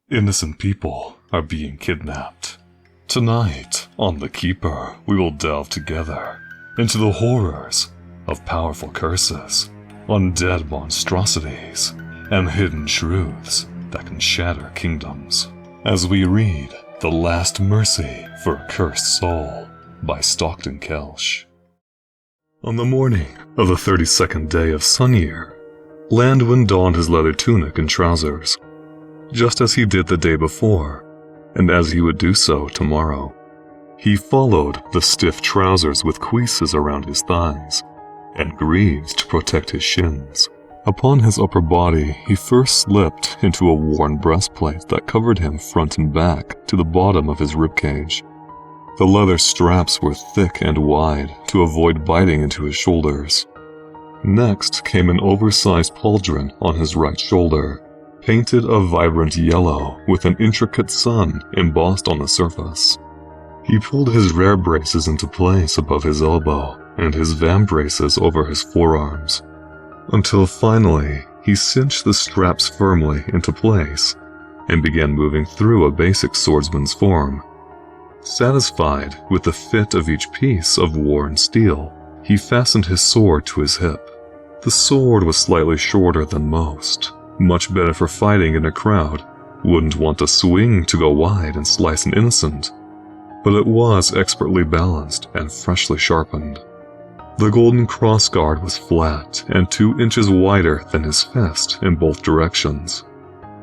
Innocent people are being kidnapped. Tonight, on The Keeper, we will delve together into the horrors of powerful curses, undead monstrosities, and hidden truths that can shatter kingdoms, as we read The Last Mercy for a Cursed Soul by Stockton Kelsch. On the morning of the 32nd day of Sun Year, Landwin donned his leather tunic and trousers, just as he did the day before, and as he would do so tomorrow. He followed the stiff trousers with cuisses around his thighs, and greaves to protect his shins. Upon his upper body, he first slipped into a worn breastplate that covered him front and back to the bottom of his ribcage. The leather straps were thick and wide to avoid biting into his shoulders. Next came an oversized pauldron on his right shoulder, painted a vibrant yellow with an intricate sun embossed on the surface. He pulled his rear braces into place above his elbow and his vam braces over his forearms, until finally he cinched the straps firmly into place and began moving through a basic swordsman's form. Satisfied with the fit of each piece of worn steel, he fastened his sword to his hip. The sword was slightly shorter than most, much better for fighting in a crowd. Wouldn't want a swing to go wide and slice an innocent, but it was expertly balanced and freshly sharpened. The golden crossguard was flat and 2 inches wider than his fist in both directions.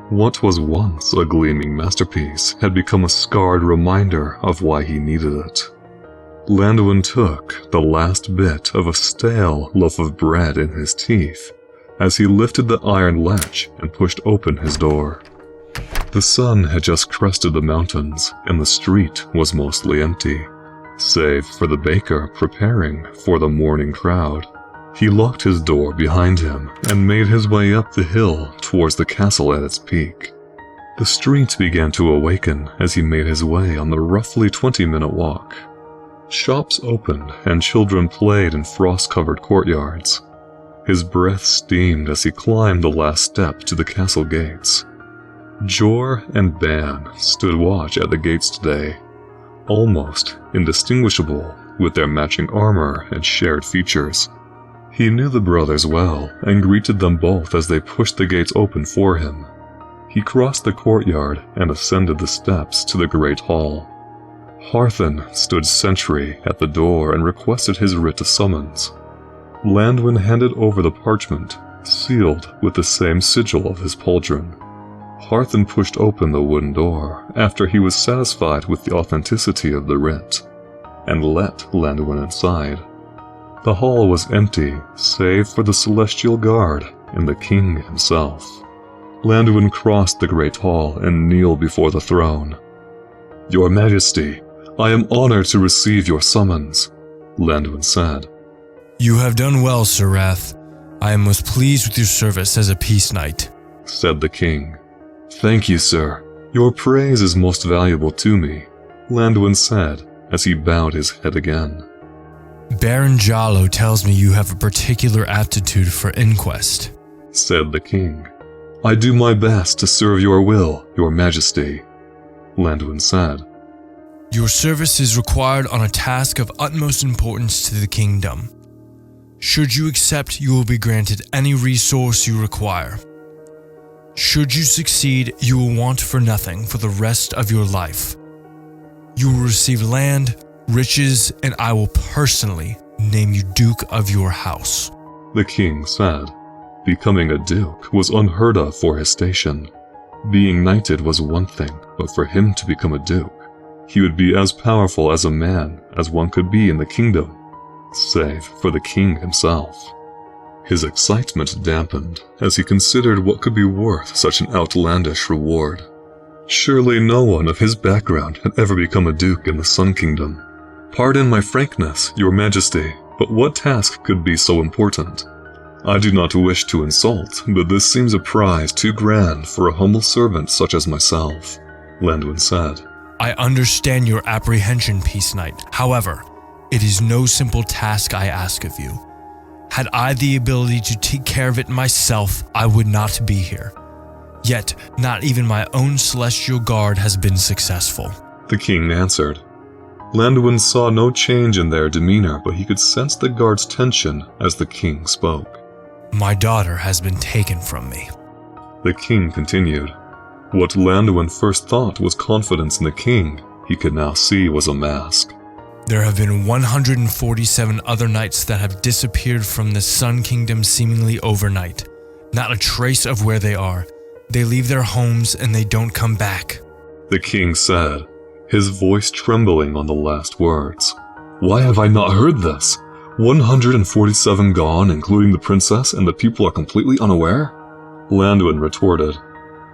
What was once a gleaming masterpiece had become a scarred reminder of why he needed it. Landwin took the last bit of a stale loaf of bread in his teeth as he lifted the iron latch and pushed open his door. The sun had just crested the mountains, and the street was mostly empty, save for the baker preparing for the morning crowd. He locked his door behind him and made his way up the hill towards the castle at its peak. The street began to awaken as he made his way on the roughly 20-minute walk. Shops opened and children played in frost-covered courtyards. His breath steamed as he climbed the last step to the castle gates. Jor and Ban stood watch at the gates today, almost indistinguishable with their matching armor and shared features. He knew the brothers well and greeted them both as they pushed the gates open for him. He crossed the courtyard and ascended the steps to the great hall. Harthen stood sentry at the door and requested his writ of summons. Landwin handed over the parchment, sealed with the same sigil of his pauldron. Harthen pushed open the wooden door after he was satisfied with the authenticity of the writ, and let Landwin inside. The hall was empty, save for the celestial guard and the king himself. Landwin crossed the great hall and kneeled before the throne. "Your Majesty, I am honored to receive your summons," Landwin said. "You have done well, Sir Wrath. I am most pleased with your service as a peace knight," said the king. "Thank you, sir. Your praise is most valuable to me," Landwin said as he bowed his head again. "Baron Jalo tells me you have a particular aptitude for inquest," said the king. "I do my best to serve your will, your Majesty," Landwin said. "Your service is required on a task of utmost importance to the kingdom. Should you accept, you will be granted any resource you require. Should you succeed, you will want for nothing for the rest of your life. You will receive land, riches, and I will personally name you Duke of your house," the king said. Becoming a duke was unheard of for his station. Being knighted was one thing, but for him to become a duke, he would be as powerful as a man as one could be in the kingdom, save for the king himself. His excitement dampened as he considered what could be worth such an outlandish reward. Surely no one of his background had ever become a duke in the Sun Kingdom. "Pardon my frankness, your Majesty, but what task could be so important? I do not wish to insult, but this seems a prize too grand for a humble servant such as myself," Landwin said. "I understand your apprehension, Peace Knight. However, it is no simple task I ask of you. Had I the ability to take care of it myself, I would not be here. Yet, not even my own celestial guard has been successful. The king answered. Landuin saw no change in their demeanor, but he could sense the guard's tension as the king spoke. My daughter has been taken from me. The king continued. What Landuin first thought was confidence in the king, he could now see was a mask. There have been 147 other knights that have disappeared from the Sun Kingdom seemingly overnight. Not a trace of where they are. They leave their homes and they don't come back. The king said, his voice trembling on the last words. Why have I not heard this? 147 gone, including the princess, and the people are completely unaware? Landuin retorted.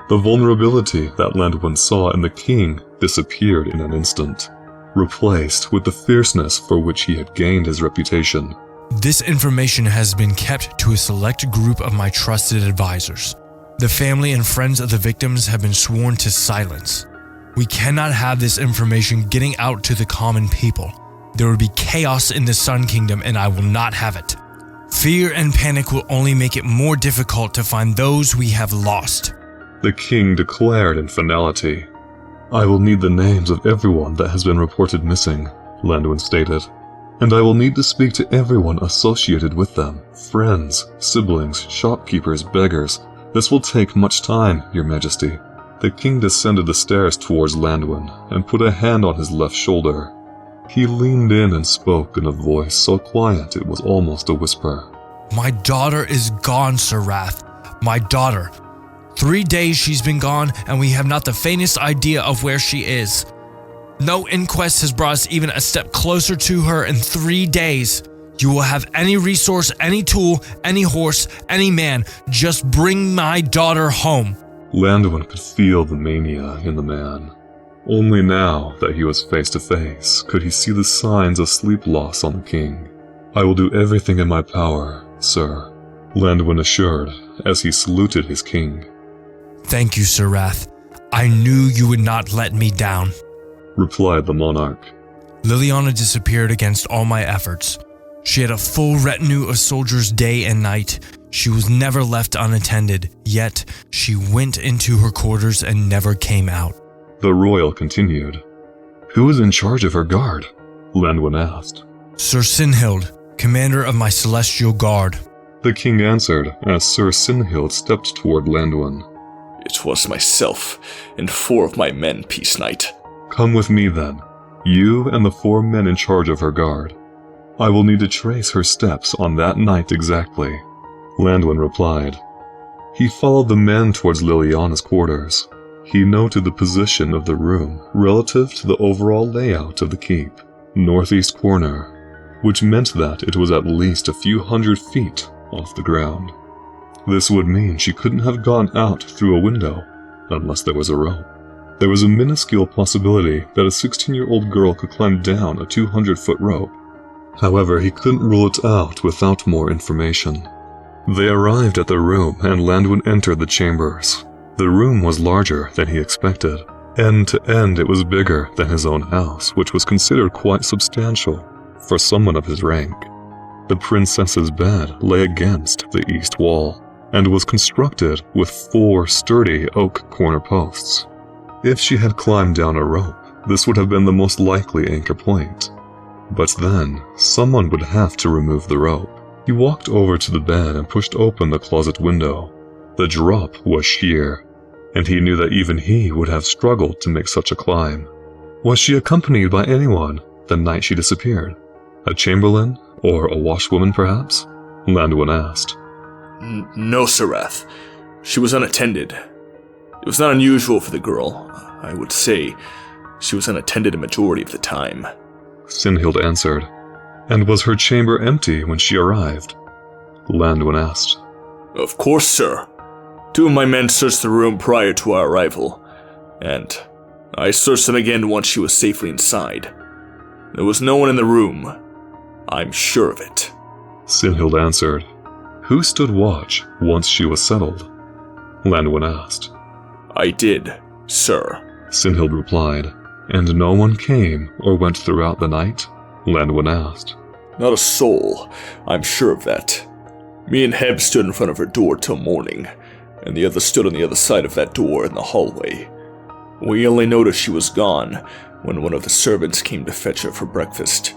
The vulnerability that Landuin saw in the king disappeared in an instant, replaced with the fierceness for which he had gained his reputation. This information has been kept to a select group of my trusted advisors. The family and friends of the victims have been sworn to silence. We cannot have this information getting out to the common people. There will be chaos in the Sun Kingdom and I will not have it. Fear and panic will only make it more difficult to find those we have lost. The king declared in finality. I will need the names of everyone that has been reported missing, Landuin stated. And I will need to speak to everyone associated with them, friends, siblings, shopkeepers, beggars. This will take much time, Your Majesty. The king descended the stairs towards Landuin and put a hand on his left shoulder. He leaned in and spoke in a voice so quiet it was almost a whisper. My daughter is gone, Sir Wrath. My daughter. 3 days she's been gone and we have not the faintest idea of where she is. No inquest has brought us even a step closer to her in 3 days. You will have any resource, any tool, any horse, any man. Just bring my daughter home. Landuin could feel the mania in the man. Only now that he was face to face could he see the signs of sleep loss on the king. I will do everything in my power, sir, Landuin assured as he saluted his king. Thank you, Sir Wrath. I knew you would not let me down, replied the monarch. Liliana disappeared against all my efforts. She had a full retinue of soldiers day and night. She was never left unattended, yet she went into her quarters and never came out. The royal continued. Who is in charge of her guard? Landuin asked. Sir Sinhild, commander of my celestial guard. The king answered as Sir Sinhild stepped toward Landuin. It was myself and 4 of my men, Peace Knight. Come with me then, you and the 4 men in charge of her guard. I will need to trace her steps on that night exactly, Landuin replied. He followed the men towards Liliana's quarters. He noted the position of the room relative to the overall layout of the keep, northeast corner, which meant that it was at least a few hundred feet off the ground. This would mean she couldn't have gone out through a window, unless there was a rope. There was a minuscule possibility that a 16-year-old girl could climb down a 200-foot rope. However, he couldn't rule it out without more information. They arrived at the room and Landuin entered the chambers. The room was larger than he expected. End to end, it was bigger than his own house, which was considered quite substantial for someone of his rank. The princess's bed lay against the east wall and was constructed with 4 sturdy oak corner posts. If she had climbed down a rope, this would have been the most likely anchor point. But then, someone would have to remove the rope. He walked over to the bed and pushed open the closet window. The drop was sheer, and he knew that even he would have struggled to make such a climb. Was she accompanied by anyone the night she disappeared? A chamberlain or a washwoman, perhaps? Landuin asked. No, Sir Wrath. She was unattended. It was not unusual for the girl. I would say she was unattended a majority of the time. Sinhild answered. And was her chamber empty when she arrived? Landuin asked. Of course, sir. 2 of my men searched the room prior to our arrival, and I searched them again once she was safely inside. There was no one in the room. I'm sure of it. Sinhild answered. Who stood watch once she was settled? Landuin asked. I did, sir, Sinhild replied. And no one came or went throughout the night? Landuin asked. Not a soul, I'm sure of that. Me and Heb stood in front of her door till morning. and the other stood on the other side of that door in the hallway. We only noticed she was gone when one of the servants came to fetch her for breakfast.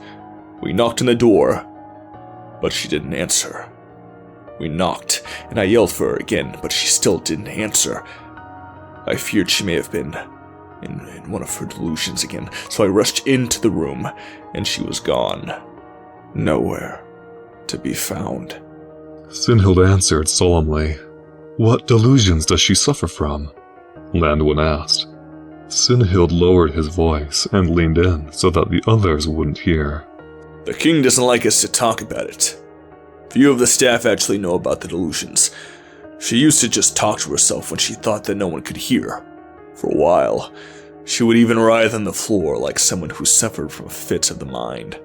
We knocked on the door, but she didn't answer. We knocked, and I yelled for her again, but she still didn't answer. I feared she may have been in one of her delusions again, so I rushed into the room, and she was gone. Nowhere to be found. Sinhild answered solemnly. What delusions does she suffer from? Landwin asked. Sinhild lowered his voice and leaned in so that the others wouldn't hear. The king doesn't like us to talk about it. Few of the staff actually know about the delusions. She used to just talk to herself when she thought that no one could hear. For a while, she would even writhe on the floor like someone who suffered from fits of the mind.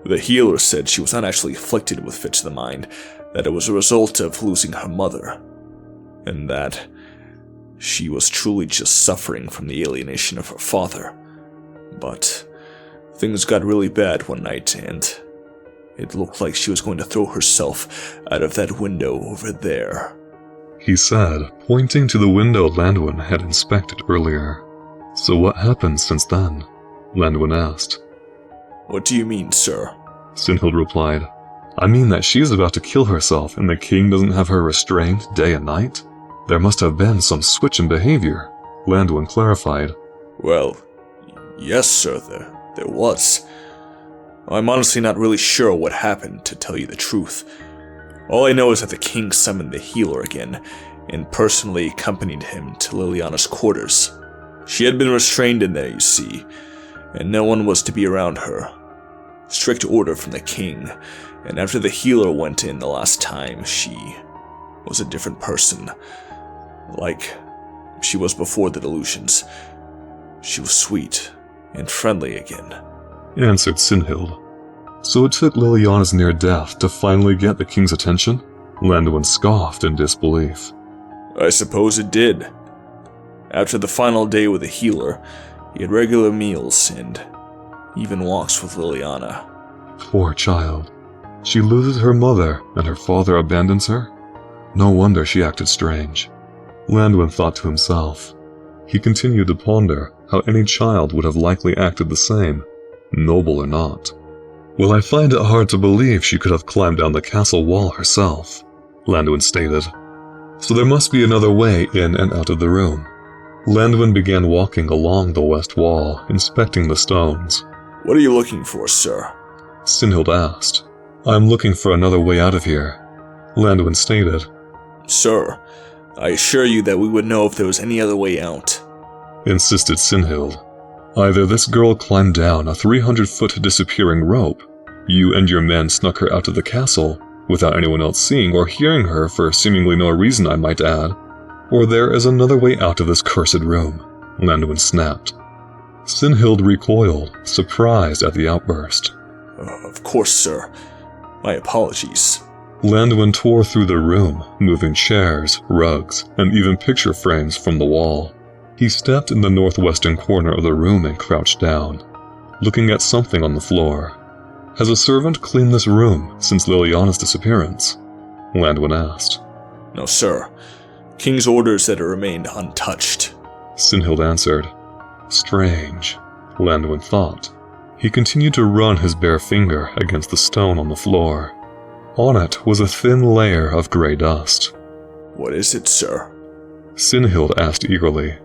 The healer said she was not actually afflicted with fits of the mind, that it was a result of losing her mother, and that she was truly just suffering from the alienation of her father. But things got really bad one night, and it looked like she was going to throw herself out of that window over there, he said, pointing to the window Landwin had inspected earlier. So what happened since then? Landwin asked. What do you mean, sir? Sinhild replied. I mean that she's about to kill herself and the king doesn't have her restrained day and night. There must have been some switch in behavior, Landwin clarified. Well, yes, sir, there was. I'm honestly not really sure what happened, to tell you the truth. All I know is that the king summoned the healer again, and personally accompanied him to Liliana's quarters. She had been restrained in there, you see, and no one was to be around her. Strict order from the king, and after the healer went in the last time, she was a different person. Like she was before the delusions. She was sweet and friendly again, answered Sinhild. So it took Liliana's near death to finally get the king's attention? Landwin scoffed in disbelief. I suppose it did. After the final day with the healer, he had regular meals and even walks with Liliana. Poor child. She loses her mother and her father abandons her? No wonder she acted strange. Landwin thought to himself. He continued to ponder how any child would have likely acted the same, noble or not. Well, I find it hard to believe she could have climbed down the castle wall herself, Landwin stated. So there must be another way in and out of the room. Landwin began walking along the west wall, inspecting the stones. What are you looking for, sir? Sinhild asked. I'm looking for another way out of here, Landwin stated. Sir, I assure you that we would know if there was any other way out, insisted Sinhild. Either this girl climbed down a 300-foot disappearing rope, you and your men snuck her out of the castle without anyone else seeing or hearing her for seemingly no reason, I might add, or there is another way out of this cursed room, Landwin snapped. Sinhild recoiled, surprised at the outburst. Of course, sir. My apologies. Landwin tore through the room, moving chairs, rugs, and even picture frames from the wall. He stepped in the northwestern corner of the room and crouched down, looking at something on the floor. Has a servant cleaned this room since Liliana's disappearance? Landwin asked. No, sir. King's orders that it remained untouched, Sinhild answered. Strange, Landwin thought. He continued to run his bare finger against the stone on the floor. On it was a thin layer of gray dust. What is it, sir? Sinhild asked eagerly.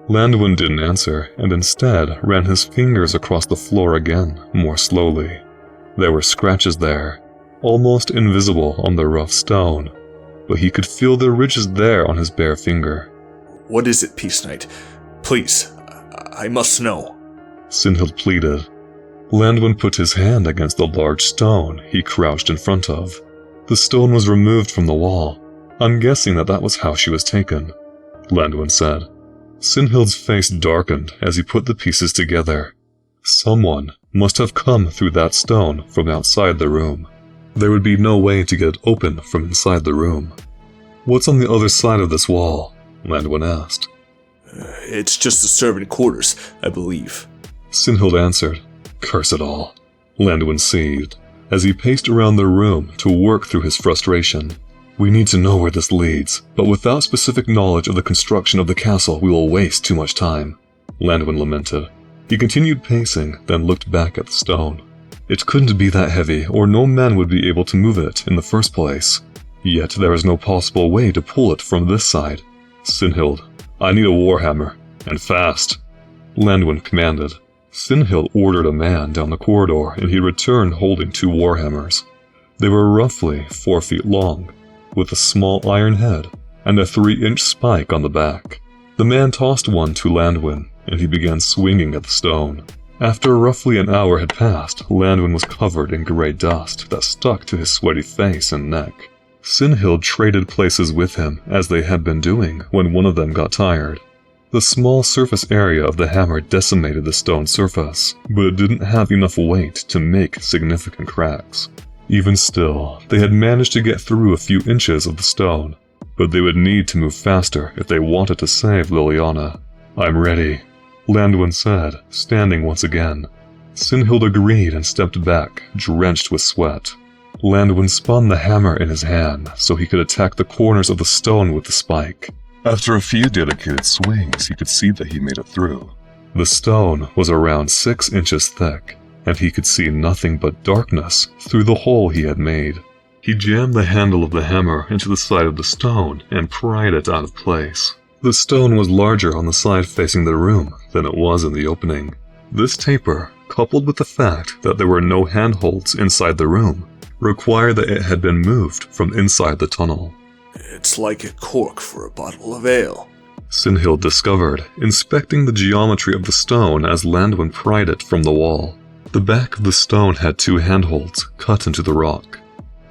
Landwin didn't answer, and instead ran his fingers across the floor again, more slowly. There were scratches there, almost invisible on the rough stone, but he could feel the ridges there on his bare finger. What is it, Peace Knight? Please, I must know, Sinhild pleaded. Landwin put his hand against the large stone he crouched in front of. The stone was removed from the wall. I'm guessing that was how she was taken, Landwin said. Sinhild's face darkened as he put the pieces together. Someone must have come through that stone from outside the room. There would be no way to get it open from inside the room. What's on the other side of this wall? Landwin asked. It's just the servant quarters, I believe, Sinhild answered. Curse it all, Landwin seethed, as he paced around the room to work through his frustration. We need to know where this leads, but without specific knowledge of the construction of the castle, we will waste too much time, Landwin lamented. He continued pacing, then looked back at the stone. It couldn't be that heavy, or no man would be able to move it in the first place. Yet there is no possible way to pull it from this side. Sinhild, I need a warhammer, and fast, Landwin commanded. Sinhild ordered a man down the corridor, and he returned holding 2 warhammers. They were roughly 4 feet long, with a small iron head and a 3-inch spike on the back. The man tossed one to Landwin, and he began swinging at the stone. After roughly an hour had passed, Landwin was covered in gray dust that stuck to his sweaty face and neck. Sinhild traded places with him, as they had been doing when one of them got tired. The small surface area of the hammer decimated the stone surface, but it didn't have enough weight to make significant cracks. Even still, they had managed to get through a few inches of the stone, but they would need to move faster if they wanted to save Liliana. I'm ready, Landwin said, standing once again. Sinhild agreed and stepped back, drenched with sweat. Landwin spun the hammer in his hand so he could attack the corners of the stone with the spike. After a few dedicated swings, he could see that he made it through. The stone was around 6 inches thick, and he could see nothing but darkness through the hole he had made. He jammed the handle of the hammer into the side of the stone and pried it out of place. The stone was larger on the side facing the room than it was in the opening. This taper, coupled with the fact that there were no handholds inside the room, required that it had been moved from inside the tunnel. It's like a cork for a bottle of ale, Sinhild discovered, inspecting the geometry of the stone as Landwin pried it from the wall. The back of the stone had 2 handholds cut into the rock.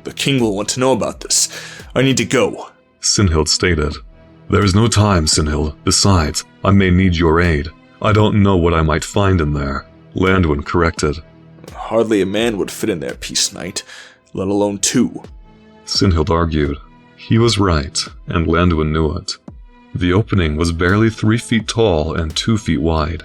The king will want to know about this. I need to go, Sinhild stated. There is no time, Sinhild. Besides, I may need your aid. I don't know what I might find in there, Landwin corrected. Hardly a man would fit in there, Peace Knight, let alone 2. Sinhild argued. He was right, and Landwin knew it. The opening was barely 3 feet tall and 2 feet wide.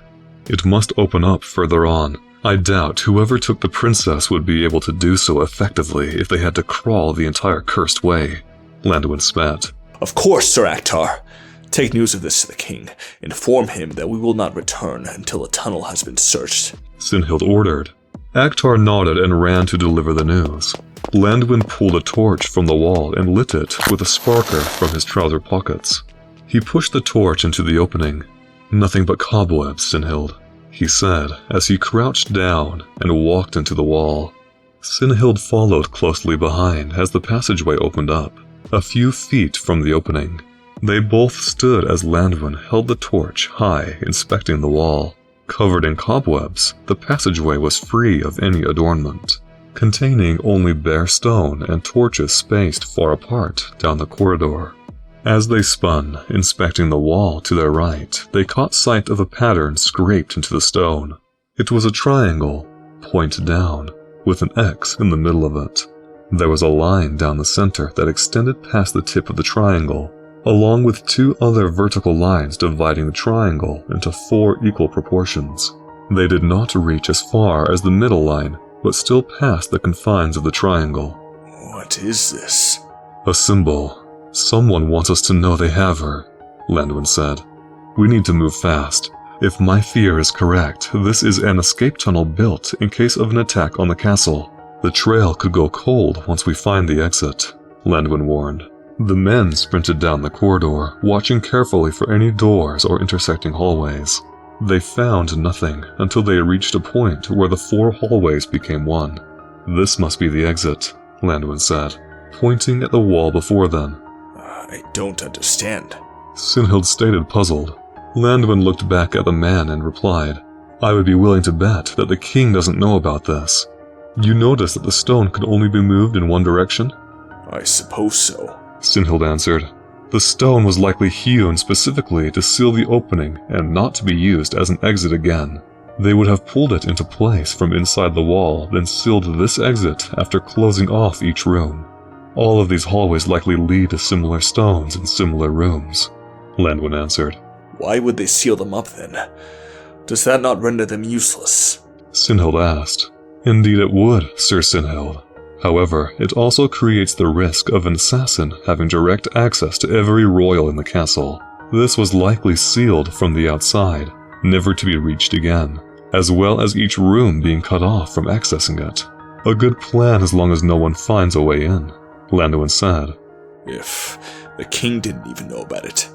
It must open up further on. I doubt whoever took the princess would be able to do so effectively if they had to crawl the entire cursed way, Landwin spat. Of course, Sir Aktar. Take news of this to the king. Inform him that we will not return until a tunnel has been searched, Sinhild ordered. Aktar nodded and ran to deliver the news. Landwin pulled a torch from the wall and lit it with a sparker from his trouser pockets. He pushed the torch into the opening. Nothing but cobwebs, Sinhild, he said as he crouched down and walked into the wall. Sinhild followed closely behind as the passageway opened up, a few feet from the opening. They both stood as Landwin held the torch high, inspecting the wall. Covered in cobwebs, the passageway was free of any adornment, containing only bare stone and torches spaced far apart down the corridor. As they spun, inspecting the wall to their right, they caught sight of a pattern scraped into the stone. It was a triangle, point down, with an X in the middle of it. There was a line down the center that extended past the tip of the triangle, along with 2 other vertical lines dividing the triangle into 4 equal proportions. They did not reach as far as the middle line, but still passed the confines of the triangle. What is this? A symbol. Someone wants us to know they have her, Landwin said. We need to move fast. If my fear is correct, this is an escape tunnel built in case of an attack on the castle. The trail could go cold once we find the exit, Landwin warned. The men sprinted down the corridor, watching carefully for any doors or intersecting hallways. They found nothing until they reached a point where the 4 hallways became one. This must be the exit, Landwin said, pointing at the wall before them. I don't understand, Sinhild stated, puzzled. Landwin looked back at the man and replied, I would be willing to bet that the king doesn't know about this. You noticed that the stone could only be moved in one direction? I suppose so, Sinhild answered. The stone was likely hewn specifically to seal the opening and not to be used as an exit again. They would have pulled it into place from inside the wall, then sealed this exit after closing off each room. All of these hallways likely lead to similar stones in similar rooms, Landwin answered. Why would they seal them up then? Does that not render them useless? Sinhild asked. Indeed it would, Sir Sinhild. However, it also creates the risk of an assassin having direct access to every royal in the castle. This was likely sealed from the outside, never to be reached again, as well as each room being cut off from accessing it. A good plan as long as no one finds a way in, Landuin said. If the king didn't even know about it,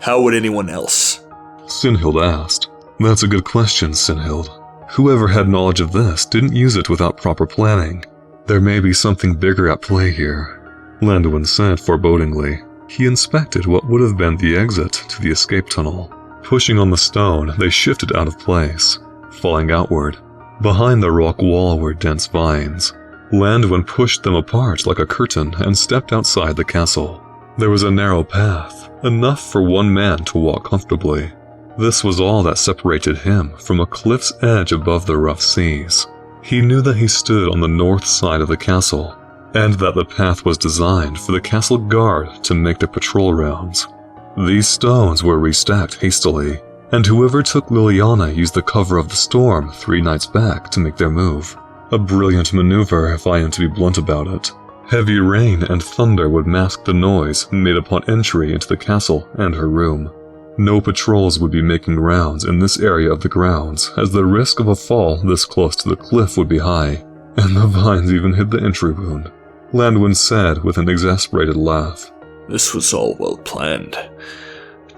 how would anyone else? Sinhild asked. That's a good question, Sinhild. Whoever had knowledge of this didn't use it without proper planning. There may be something bigger at play here, Landuin said forebodingly. He inspected what would have been the exit to the escape tunnel. Pushing on the stone, they shifted out of place, falling outward. Behind the rock wall were dense vines. Landuin pushed them apart like a curtain and stepped outside the castle. There was a narrow path, enough for one man to walk comfortably. This was all that separated him from a cliff's edge above the rough seas. He knew that he stood on the north side of the castle, and that the path was designed for the castle guard to make their patrol rounds. These stones were restacked hastily, and whoever took Liliana used the cover of the storm 3 nights back to make their move. A brilliant maneuver if I am to be blunt about it. Heavy rain and thunder would mask the noise made upon entry into the castle and her room. No patrols would be making rounds in this area of the grounds, as the risk of a fall this close to the cliff would be high, and the vines even hid the entry wound, Landuin said with an exasperated laugh. This was all well planned.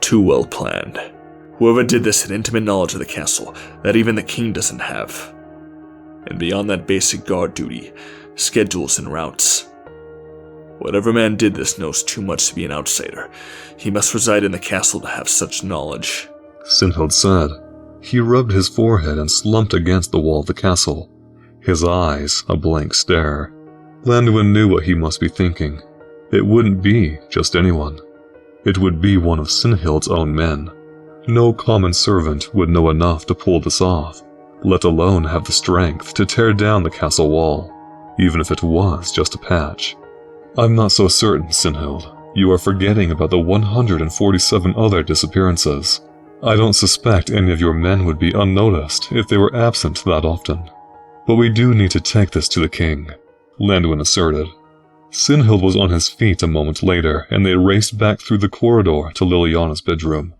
Too well planned. Whoever did this had intimate knowledge of the castle that even the king doesn't have. And beyond that basic guard duty, schedules and routes. Whatever man did this knows too much to be an outsider. He must reside in the castle to have such knowledge, Sinhild said. He rubbed his forehead and slumped against the wall of the castle, his eyes a blank stare. Landuin knew what he must be thinking. It wouldn't be just anyone. It would be one of Sinhild's own men. No common servant would know enough to pull this off, let alone have the strength to tear down the castle wall, even if it was just a patch. I'm not so certain, Sinhild. You are forgetting about the 147 other disappearances. I don't suspect any of your men would be unnoticed if they were absent that often. But we do need to take this to the king, Landuin asserted. Sinhild was on his feet a moment later, and they raced back through the corridor to Liliana's bedroom.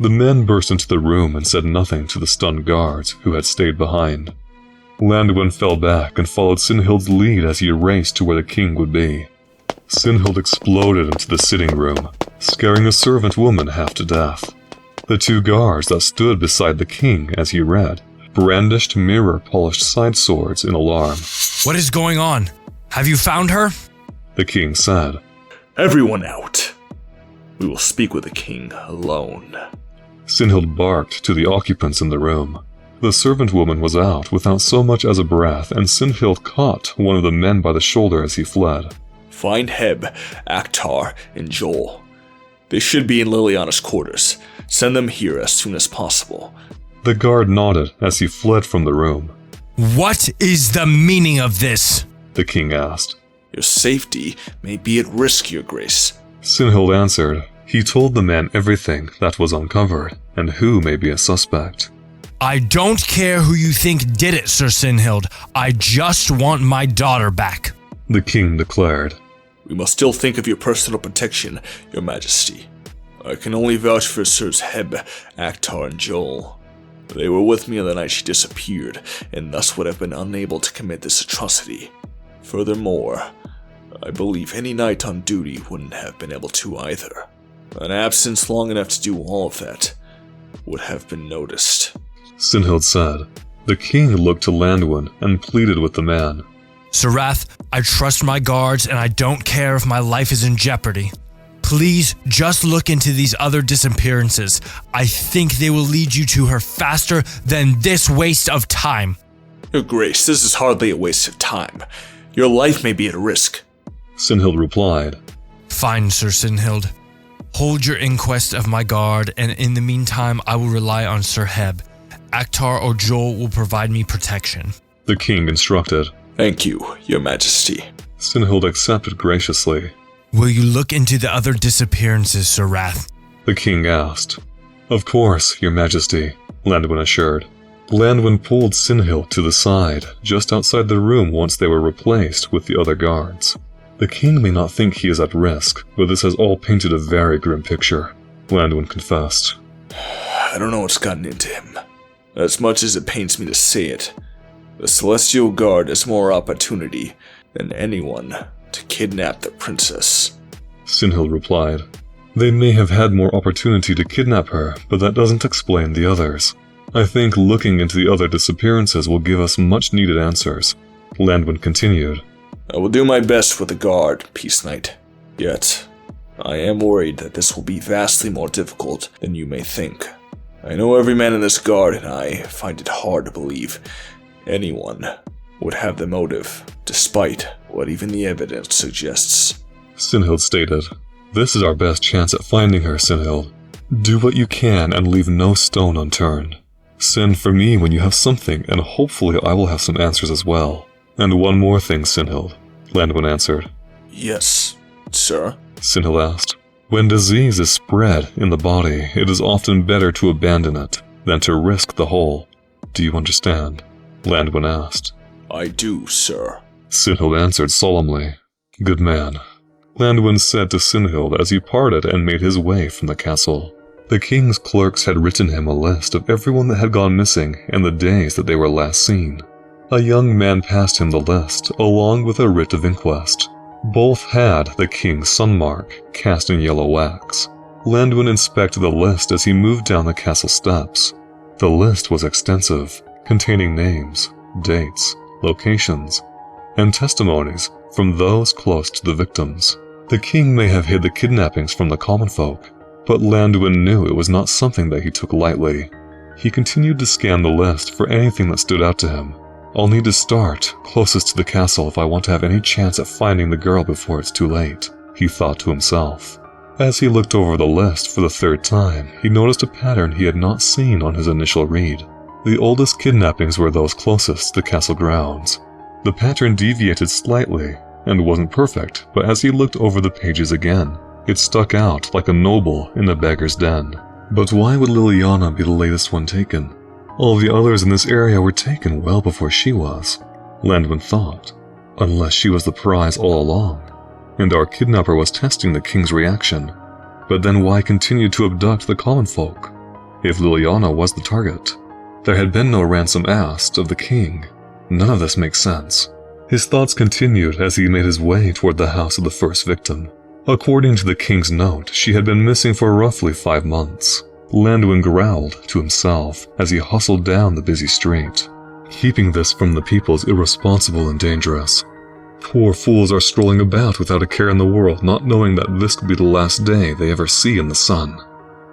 The men burst into the room and said nothing to the stunned guards who had stayed behind. Landuin fell back and followed Sinhild's lead as he raced to where the king would be. Sinhild exploded into the sitting room, scaring a servant woman half to death. The 2 guards that stood beside the king as he read brandished mirror-polished side swords in alarm. What is going on? Have you found her? The king said. Everyone out. We will speak with the king alone. Sinhild barked to the occupants in the room. The servant woman was out without so much as a breath, and Sinhild caught one of the men by the shoulder as he fled. Find Heb, Akhtar, and Joel. They should be in Liliana's quarters. Send them here as soon as possible. The guard nodded as he fled from the room. What is the meaning of this? The king asked. Your safety may be at risk, Your Grace. Sinhild answered. He told the man everything that was uncovered, and who may be a suspect. I don't care who you think did it, Sir Sinhild. I just want my daughter back, the king declared. We must still think of your personal protection, Your Majesty. I can only vouch for Sirs Heb, Akhtar, and Joel. They were with me on the night she disappeared, and thus would have been unable to commit this atrocity. Furthermore, I believe any knight on duty wouldn't have been able to either. An absence long enough to do all of that would have been noticed, Sinhild said. The king looked to Landuin and pleaded with the man. Sarath, I trust my guards and I don't care if my life is in jeopardy. Please just look into these other disappearances. I think they will lead you to her faster than this waste of time. Your Grace, this is hardly a waste of time. Your life may be at risk, Sinhild replied. Fine, Sir Sinhild. Hold your inquest of my guard, and in the meantime I will rely on Sir Heb. Akhtar or Joel will provide me protection, the king instructed. Thank you, Your Majesty. Sinhild accepted graciously. Will you look into the other disappearances, Sarath? The king asked. Of course, Your Majesty, Landuin assured. Landwin pulled Sinhild to the side, just outside the room once they were replaced with the other guards. The king may not think he is at risk, but this has all painted a very grim picture, Landwin confessed. I don't know what's gotten into him. As much as it pains me to say it, the Celestial Guard has more opportunity than anyone to kidnap the princess, Sinhild replied. They may have had more opportunity to kidnap her, but that doesn't explain the others. I think looking into the other disappearances will give us much needed answers, Landwin continued. I will do my best with the guard, Peace Knight. Yet, I am worried that this will be vastly more difficult than you may think. I know every man in this guard, and I find it hard to believe anyone would have the motive, despite what even the evidence suggests, Sinhild stated. This is our best chance at finding her, Sinhild. Do what you can and leave no stone unturned. Send for me when you have something, and hopefully I will have some answers as well. And one more thing, Sinhild, Landwin answered. Yes, sir? Sinhild asked. When disease is spread in the body, it is often better to abandon it than to risk the whole. Do you understand? Landwin asked. I do, sir, Sinhild answered solemnly. Good man, Landwin said to Sinhild as he parted and made his way from the castle. The king's clerks had written him a list of everyone that had gone missing and the days that they were last seen. A young man passed him the list, along with a writ of inquest. Both had the king's sun mark cast in yellow wax. Landwin inspected the list as he moved down the castle steps. The list was extensive, containing names, dates, locations, and testimonies from those close to the victims. The king may have hid the kidnappings from the common folk, but Landwin knew it was not something that he took lightly. He continued to scan the list for anything that stood out to him. I'll need to start closest to the castle if I want to have any chance at finding the girl before it's too late, he thought to himself. As he looked over the list for the third time, he noticed a pattern he had not seen on his initial read. The oldest kidnappings were those closest to the castle grounds. The pattern deviated slightly and wasn't perfect, but as he looked over the pages again, it stuck out like a noble in a beggar's den. But why would Liliana be the latest one taken? All the others in this area were taken well before she was, Landwin thought, unless she was the prize all along, and our kidnapper was testing the king's reaction. But then why continue to abduct the common folk? If Liliana was the target, there had been no ransom asked of the king. None of this makes sense. His thoughts continued as he made his way toward the house of the first victim. According to the king's note, she had been missing for roughly 5 months. Landwin growled to himself as he hustled down the busy street. Keeping this from the people is irresponsible and dangerous. Poor fools are strolling about without a care in the world, not knowing that this could be the last day they ever see in the sun.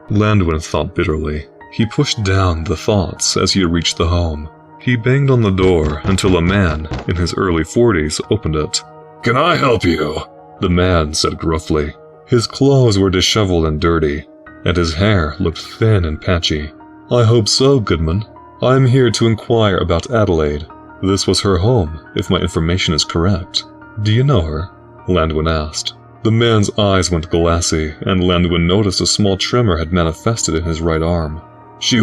Landwin thought bitterly. He pushed down the thoughts as he reached the home. He banged on the door until a man in his early 40s opened it. "Can I help you?" the man said gruffly. His clothes were disheveled and dirty, and his hair looked thin and patchy. "I hope so, Goodman. I am here to inquire about Adelaide. This was her home, if my information is correct. Do you know her?" Landwin asked. The man's eyes went glassy, and Landwin noticed a small tremor had manifested in his right arm. "She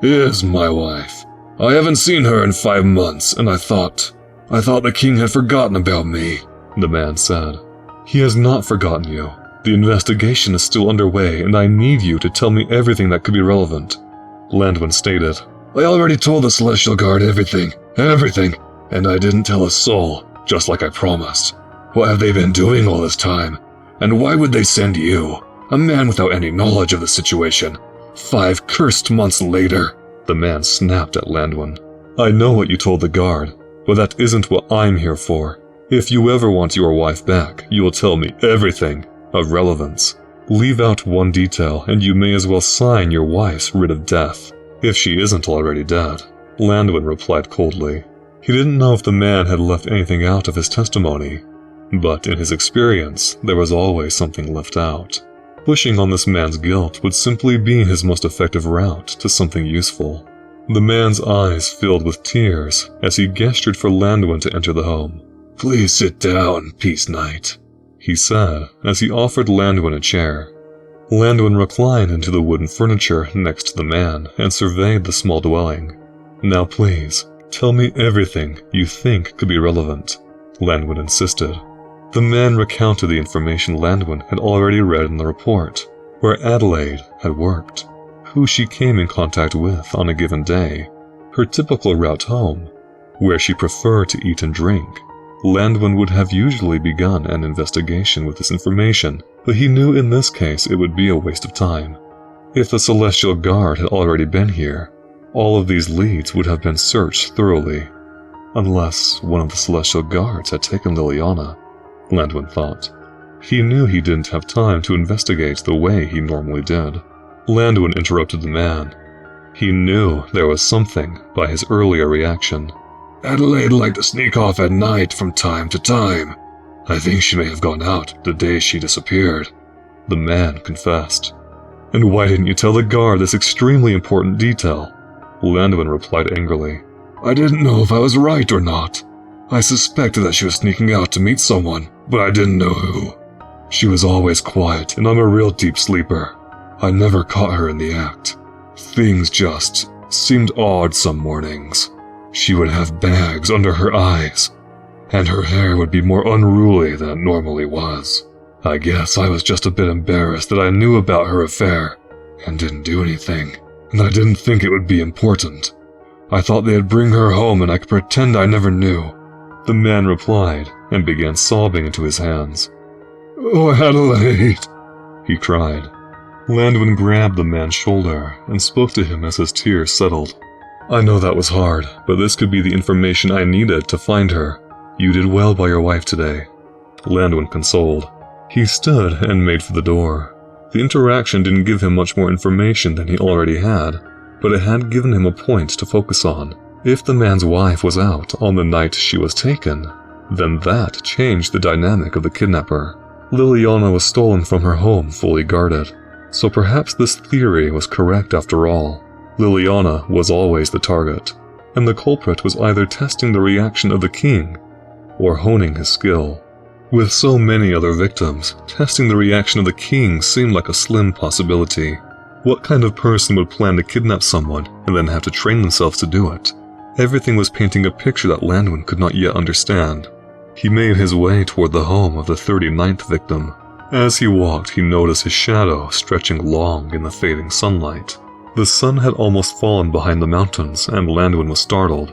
is my wife. I haven't seen her in 5 months, and I thought the king had forgotten about me," the man said. "He has not forgotten you. The investigation is still underway, and I need you to tell me everything that could be relevant," Landwin stated. "I already told the Celestial Guard everything, and I didn't tell a soul, just like I promised. What have they been doing all this time? And why would they send you, a man without any knowledge of the situation, 5 cursed months later?" the man snapped at Landwin. "I know what you told the guard, but that isn't what I'm here for. If you ever want your wife back, you will tell me everything of relevance. Leave out one detail, and you may as well sign your wife's writ of death, if she isn't already dead," Landwin replied coldly. He didn't know if the man had left anything out of his testimony, but in his experience, there was always something left out. Pushing on this man's guilt would simply be his most effective route to something useful. The man's eyes filled with tears as he gestured for Landwin to enter the home. "Please sit down, Peace Knight," he said as he offered Landwin a chair. Landwin reclined into the wooden furniture next to the man and surveyed the small dwelling. "Now please, tell me everything you think could be relevant," Landwin insisted. The man recounted the information Landwin had already read in the report, where Adelaide had worked, who she came in contact with on a given day, her typical route home, where she preferred to eat and drink. Landwin would have usually begun an investigation with this information, but he knew in this case it would be a waste of time. If the Celestial Guard had already been here, all of these leads would have been searched thoroughly. Unless one of the Celestial Guards had taken Liliana, Landwin thought. He knew he didn't have time to investigate the way he normally did. Landwin interrupted the man. He knew there was something by his earlier reaction. "Adelaide liked to sneak off at night from time to time. I think she may have gone out the day she disappeared," the man confessed. "And why didn't you tell the guard this extremely important detail?" Landwin replied angrily. "I didn't know if I was right or not. I suspected that she was sneaking out to meet someone, but I didn't know who. She was always quiet, and I'm a real deep sleeper. I never caught her in the act. Things just seemed odd some mornings. She would have bags under her eyes, and her hair would be more unruly than it normally was. I guess I was just a bit embarrassed that I knew about her affair and didn't do anything, and I didn't think it would be important. I thought they'd bring her home and I could pretend I never knew." The man replied and began sobbing into his hands. "Oh, Adelaide," he cried. Landwin grabbed the man's shoulder and spoke to him as his tears settled. "I know that was hard, but this could be the information I needed to find her. You did well by your wife today," Landwin consoled. He stood and made for the door. The interaction didn't give him much more information than he already had, but it had given him a point to focus on. If the man's wife was out on the night she was taken, then that changed the dynamic of the kidnapper. Liliana was stolen from her home fully guarded, so perhaps this theory was correct after all. Liliana was always the target, and the culprit was either testing the reaction of the king or honing his skill. With so many other victims, testing the reaction of the king seemed like a slim possibility. What kind of person would plan to kidnap someone and then have to train themselves to do it? Everything was painting a picture that Landwin could not yet understand. He made his way toward the home of the 39th victim. As he walked, he noticed his shadow stretching long in the fading sunlight. The sun had almost fallen behind the mountains, and Landwin was startled,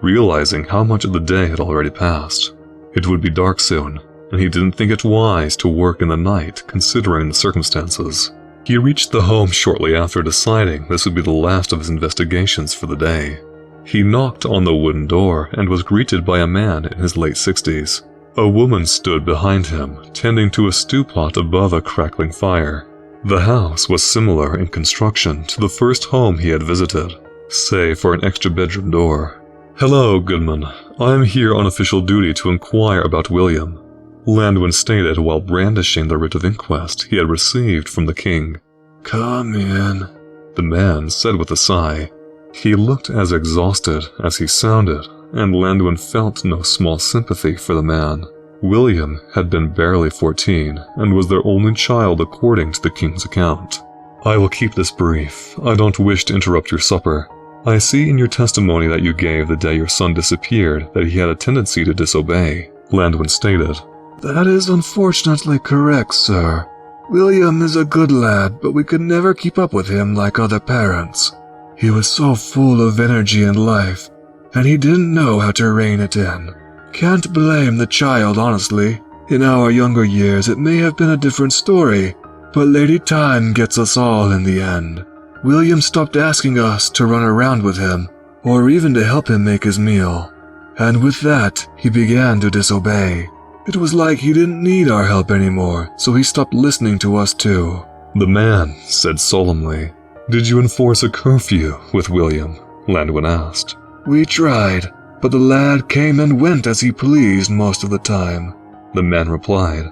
realizing how much of the day had already passed. It would be dark soon, and he didn't think it wise to work in the night considering the circumstances. He reached the home shortly after, deciding this would be the last of his investigations for the day. He knocked on the wooden door and was greeted by a man in his late 60s. A woman stood behind him, tending to a stew pot above a crackling fire. The house was similar in construction to the first home he had visited, save for an extra bedroom door. "Hello, Goodman. I am here on official duty to inquire about William," Landwin stated while brandishing the writ of inquest he had received from the king. "Come in," the man said with a sigh. He looked as exhausted as he sounded, and Landwin felt no small sympathy for the man. William had been barely 14 and was their only child according to the king's account. "I will keep this brief. I don't wish to interrupt your supper. I see in your testimony that you gave the day your son disappeared that he had a tendency to disobey," Landwin stated. "That is unfortunately correct, sir. William is a good lad, but we could never keep up with him like other parents. He was so full of energy and life, and he didn't know how to rein it in. Can't blame the child, honestly. In our younger years, it may have been a different story, but Lady Time gets us all in the end. William stopped asking us to run around with him, or even to help him make his meal. And with that, he began to disobey. It was like he didn't need our help anymore, so he stopped listening to us too," the man said solemnly. "Did you enforce a curfew with William?" Landwin asked. "We tried, but the lad came and went as he pleased most of the time," the man replied.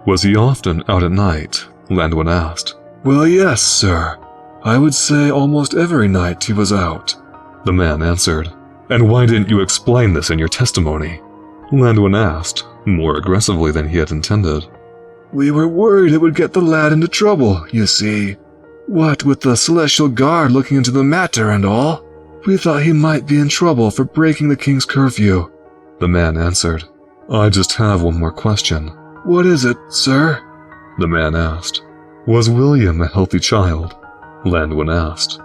"Was he often out at night?" Landwin asked. "Well, yes, sir. I would say almost every night he was out," the man answered. "And why didn't you explain this in your testimony?" Landwin asked, more aggressively than he had intended. We were worried it would get the lad into trouble, you see. What with the Celestial Guard looking into the matter and all, we thought he might be in trouble for breaking the king's curfew. The man answered. I just have one more question. What is it, sir? The man asked. Was William a healthy child? Landwin asked.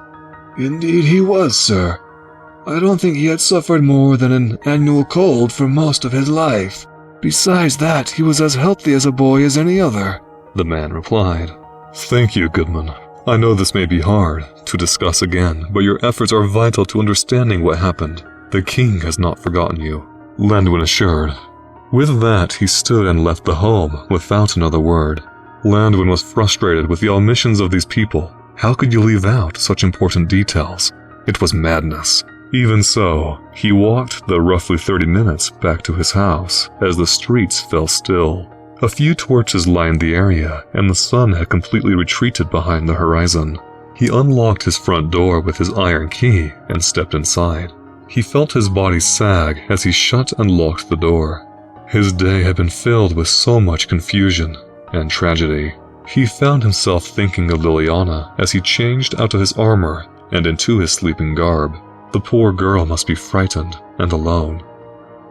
Indeed he was, sir. I don't think he had suffered more than an annual cold for most of his life. Besides that, he was as healthy as a boy as any other. The man replied. Thank you, Goodman. I know this may be hard to discuss again, but your efforts are vital to understanding what happened. The king has not forgotten you, Landwin assured. With that, he stood and left the home without another word. Landwin was frustrated with the omissions of these people. How could you leave out such important details? It was madness. Even so, he walked the roughly 30 minutes back to his house as the streets fell still. A few torches lined the area, and the sun had completely retreated behind the horizon. He unlocked his front door with his iron key and stepped inside. He felt his body sag as he shut and locked the door. His day had been filled with so much confusion and tragedy. He found himself thinking of Liliana as he changed out of his armor and into his sleeping garb. The poor girl must be frightened and alone,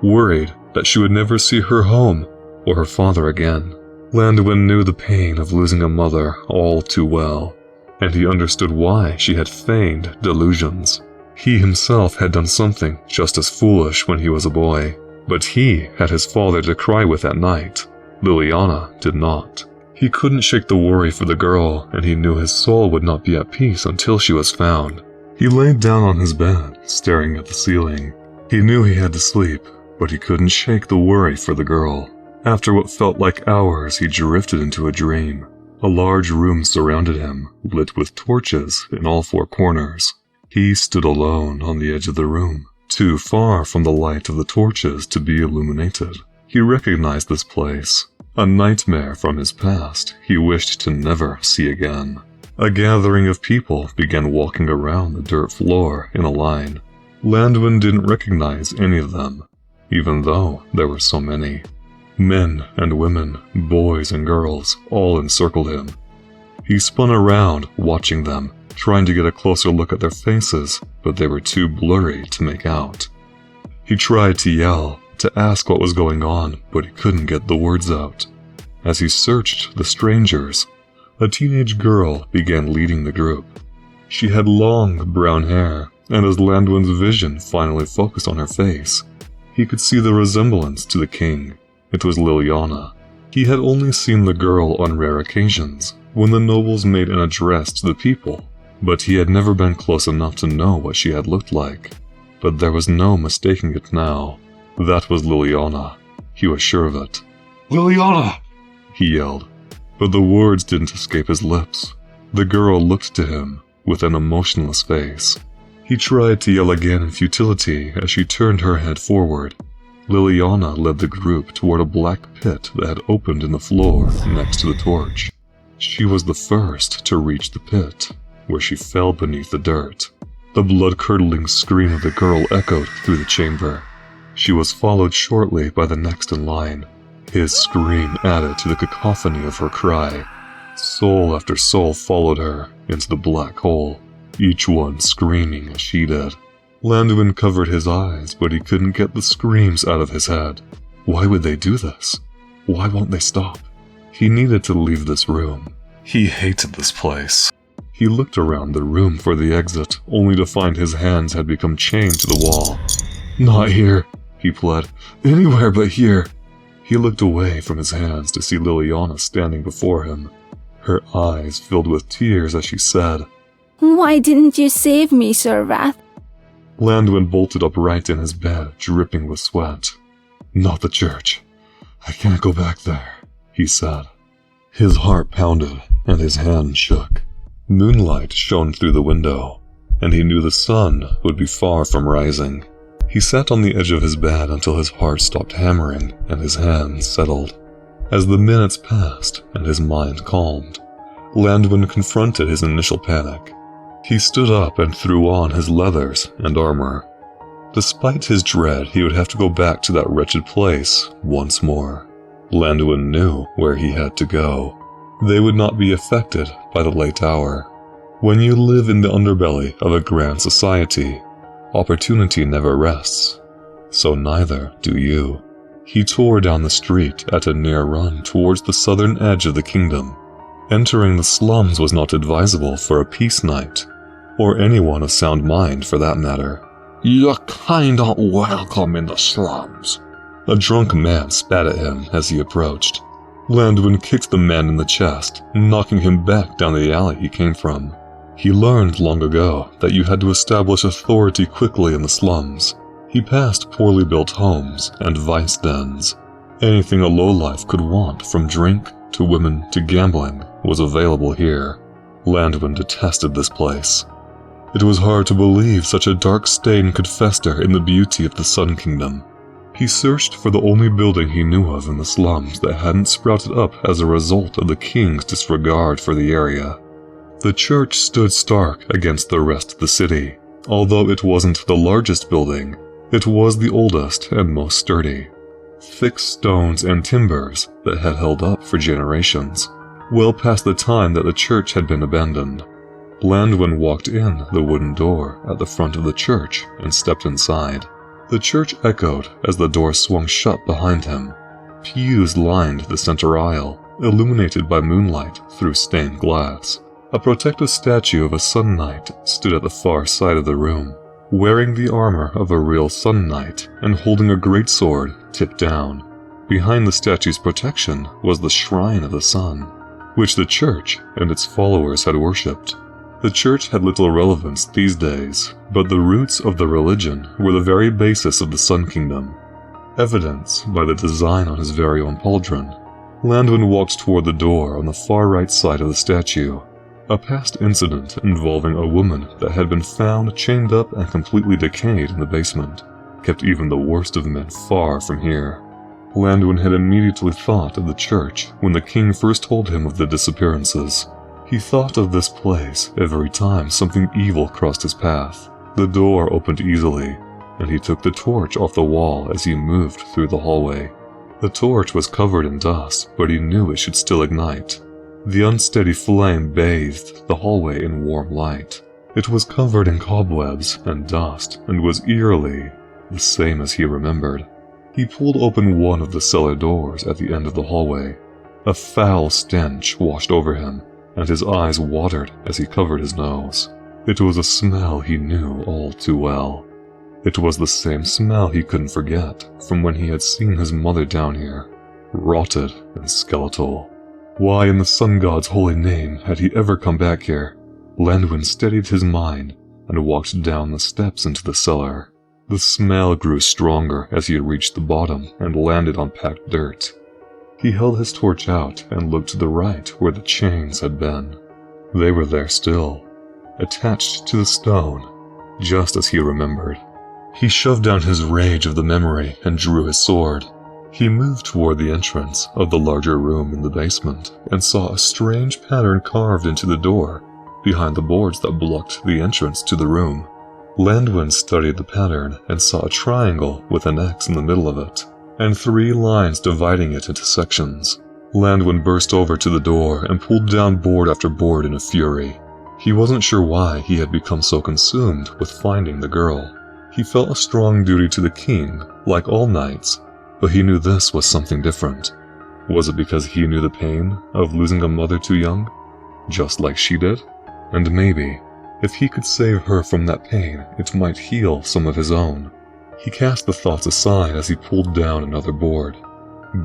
worried that she would never see her home or her father again. Landwin knew the pain of losing a mother all too well, and he understood why she had feigned delusions. He himself had done something just as foolish when he was a boy, but he had his father to cry with at night. Liliana did not. He couldn't shake the worry for the girl, and he knew his soul would not be at peace until she was found. He laid down on his bed, staring at the ceiling. He knew he had to sleep, but he couldn't shake the worry for the girl. After what felt like hours, he drifted into a dream. A large room surrounded him, lit with torches in all four corners. He stood alone on the edge of the room, too far from the light of the torches to be illuminated. He recognized this place, a nightmare from his past he wished to never see again. A gathering of people began walking around the dirt floor in a line. Landwin didn't recognize any of them, even though there were so many. Men and women, boys and girls, all encircled him. He spun around, watching them, trying to get a closer look at their faces, but they were too blurry to make out. He tried to yell, to ask what was going on, but he couldn't get the words out. As he searched the strangers, a teenage girl began leading the group. She had long brown hair, and as Landwin's vision finally focused on her face, he could see the resemblance to the king. It was Liliana. He had only seen the girl on rare occasions, when the nobles made an address to the people, but he had never been close enough to know what she had looked like. But there was no mistaking it now. That was Liliana. He was sure of it. "Liliana!" he yelled, but the words didn't escape his lips. The girl looked to him with an emotionless face. He tried to yell again in futility as she turned her head forward. Liliana led the group toward a black pit that had opened in the floor next to the torch. She was the first to reach the pit, where she fell beneath the dirt. The blood-curdling scream of the girl echoed through the chamber. She was followed shortly by the next in line. His scream added to the cacophony of her cry. Soul after soul followed her into the black hole, each one screaming as she did. Landwin covered his eyes, but he couldn't get the screams out of his head. Why would they do this? Why won't they stop? He needed to leave this room. He hated this place. He looked around the room for the exit, only to find his hands had become chained to the wall. "Not here," he pled. "Anywhere but here." He looked away from his hands to see Liliana standing before him. Her eyes filled with tears as she said, "Why didn't you save me, Sir Wrath?" Landwin bolted upright in his bed, dripping with sweat. "Not the church. I can't go back there," he said. His heart pounded, and his hand shook. Moonlight shone through the window, and he knew the sun would be far from rising. He sat on the edge of his bed until his heart stopped hammering and his hands settled. As the minutes passed and his mind calmed, Landwin confronted his initial panic. He stood up and threw on his leathers and armor. Despite his dread, he would have to go back to that wretched place once more. Landwin knew where he had to go. They would not be affected by the late hour. When you live in the underbelly of a grand society, opportunity never rests. So neither do you. He tore down the street at a near run towards the southern edge of the kingdom. Entering the slums was not advisable for a peace knight, or anyone of sound mind for that matter. "You're kinda welcome in the slums." A drunk man spat at him as he approached. Landwin kicked the man in the chest, knocking him back down the alley he came from. He learned long ago that you had to establish authority quickly in the slums. He passed poorly built homes and vice dens. Anything a lowlife could want, from drink to women to gambling, was available here. Landwin detested this place. It was hard to believe such a dark stain could fester in the beauty of the Sun Kingdom. He searched for the only building he knew of in the slums that hadn't sprouted up as a result of the king's disregard for the area. The church stood stark against the rest of the city. Although it wasn't the largest building, it was the oldest and most sturdy. Thick stones and timbers that had held up for generations, well past the time that the church had been abandoned. Landwin walked in the wooden door at the front of the church and stepped inside. The church echoed as the door swung shut behind him. Pews lined the center aisle, illuminated by moonlight through stained glass. A protective statue of a Sun Knight stood at the far side of the room, wearing the armor of a real Sun Knight and holding a greatsword tipped down. Behind the statue's protection was the Shrine of the Sun, which the church and its followers had worshipped. The church had little relevance these days, but the roots of the religion were the very basis of the Sun Kingdom, evidenced by the design on his very own pauldron. Landwin walked toward the door on the far right side of the statue. A past incident involving a woman that had been found chained up and completely decayed in the basement kept even the worst of men far from here. Landwin had immediately thought of the church when the king first told him of the disappearances. He thought of this place every time something evil crossed his path. The door opened easily, and he took the torch off the wall as he moved through the hallway. The torch was covered in dust, but he knew it should still ignite. The unsteady flame bathed the hallway in warm light. It was covered in cobwebs and dust, and was eerily the same as he remembered. He pulled open one of the cellar doors at the end of the hallway. A foul stench washed over him, and his eyes watered as he covered his nose. It was a smell he knew all too well. It was the same smell he couldn't forget from when he had seen his mother down here, rotted and skeletal. Why in the sun god's holy name had he ever come back here? Landwin steadied his mind and walked down the steps into the cellar. The smell grew stronger as he reached the bottom and landed on packed dirt. He held his torch out and looked to the right where the chains had been. They were there still, attached to the stone, just as he remembered. He shoved down his rage of the memory and drew his sword. He moved toward the entrance of the larger room in the basement and saw a strange pattern carved into the door behind the boards that blocked the entrance to the room. Landwin studied the pattern and saw a triangle with an X in the middle of it, and 3 lines dividing it into sections. Landwin burst over to the door and pulled down board after board in a fury. He wasn't sure why he had become so consumed with finding the girl. He felt a strong duty to the king, like all knights, but he knew this was something different. Was it because he knew the pain of losing a mother too young, just like she did? And maybe, if he could save her from that pain, it might heal some of his own. He cast the thoughts aside as he pulled down another board.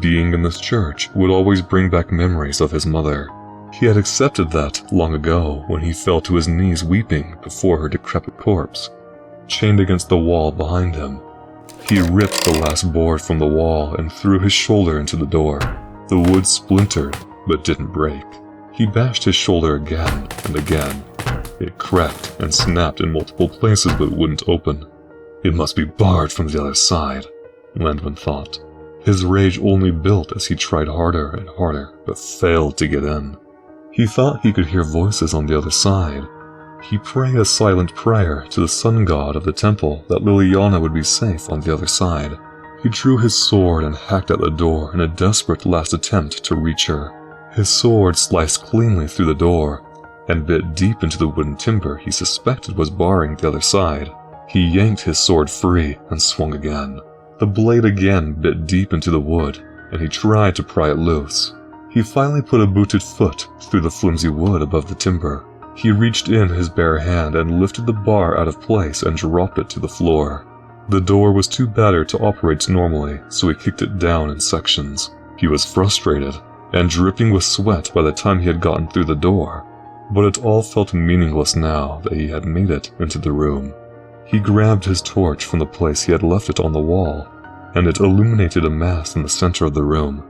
Being in this church would always bring back memories of his mother. He had accepted that long ago when he fell to his knees weeping before her decrepit corpse, chained against the wall behind him. He ripped the last board from the wall and threw his shoulder into the door. The wood splintered, but didn't break. He bashed his shoulder again and again. It cracked and snapped in multiple places but wouldn't open. It must be barred from the other side, Landwin thought. His rage only built as he tried harder and harder, but failed to get in. He thought he could hear voices on the other side. He prayed a silent prayer to the sun god of the temple that Liliana would be safe on the other side. He drew his sword and hacked at the door in a desperate last attempt to reach her. His sword sliced cleanly through the door and bit deep into the wooden timber he suspected was barring the other side. He yanked his sword free and swung again. The blade again bit deep into the wood, and he tried to pry it loose. He finally put a booted foot through the flimsy wood above the timber. He reached in his bare hand and lifted the bar out of place and dropped it to the floor. The door was too battered to operate normally, so he kicked it down in sections. He was frustrated and dripping with sweat by the time he had gotten through the door, but it all felt meaningless now that he had made it into the room. He grabbed his torch from the place he had left it on the wall, and it illuminated a mass in the center of the room.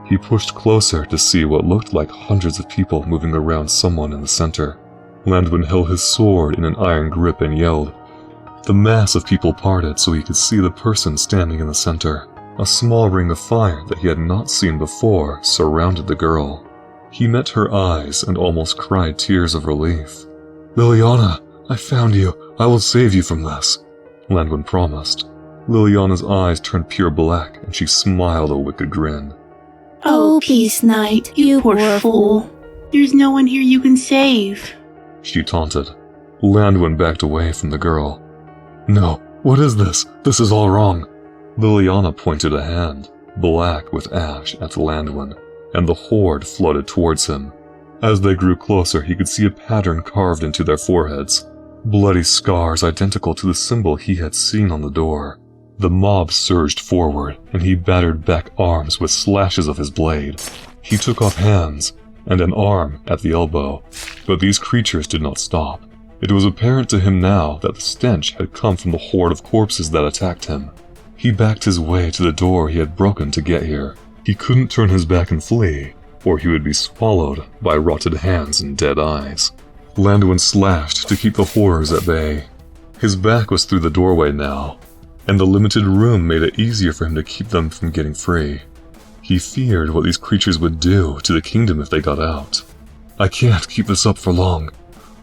He pushed closer to see what looked like hundreds of people moving around someone in the center. Landwin held his sword in an iron grip and yelled. The mass of people parted so he could see the person standing in the center. A small ring of fire that he had not seen before surrounded the girl. He met her eyes and almost cried tears of relief. Liliana, I found you. I will save you from this, Landwin promised. Liliana's eyes turned pure black and she smiled a wicked grin. Oh, Peace Knight, you poor fool. There's no one here you can save, she taunted. Landwin backed away from the girl. No, what is this? This is all wrong. Liliana pointed a hand, black with ash, at Landwin, and the horde flooded towards him. As they grew closer, he could see a pattern carved into their foreheads, bloody scars identical to the symbol he had seen on the door. The mob surged forward, and he battered back arms with slashes of his blade. He took off hands and an arm at the elbow, but these creatures did not stop. It was apparent to him now that the stench had come from the horde of corpses that attacked him. He backed his way to the door he had broken to get here. He couldn't turn his back and flee, or he would be swallowed by rotted hands and dead eyes. Landwin slashed to keep the horrors at bay. His back was through the doorway now, and the limited room made it easier for him to keep them from getting free. He feared what these creatures would do to the kingdom if they got out. I can't keep this up for long,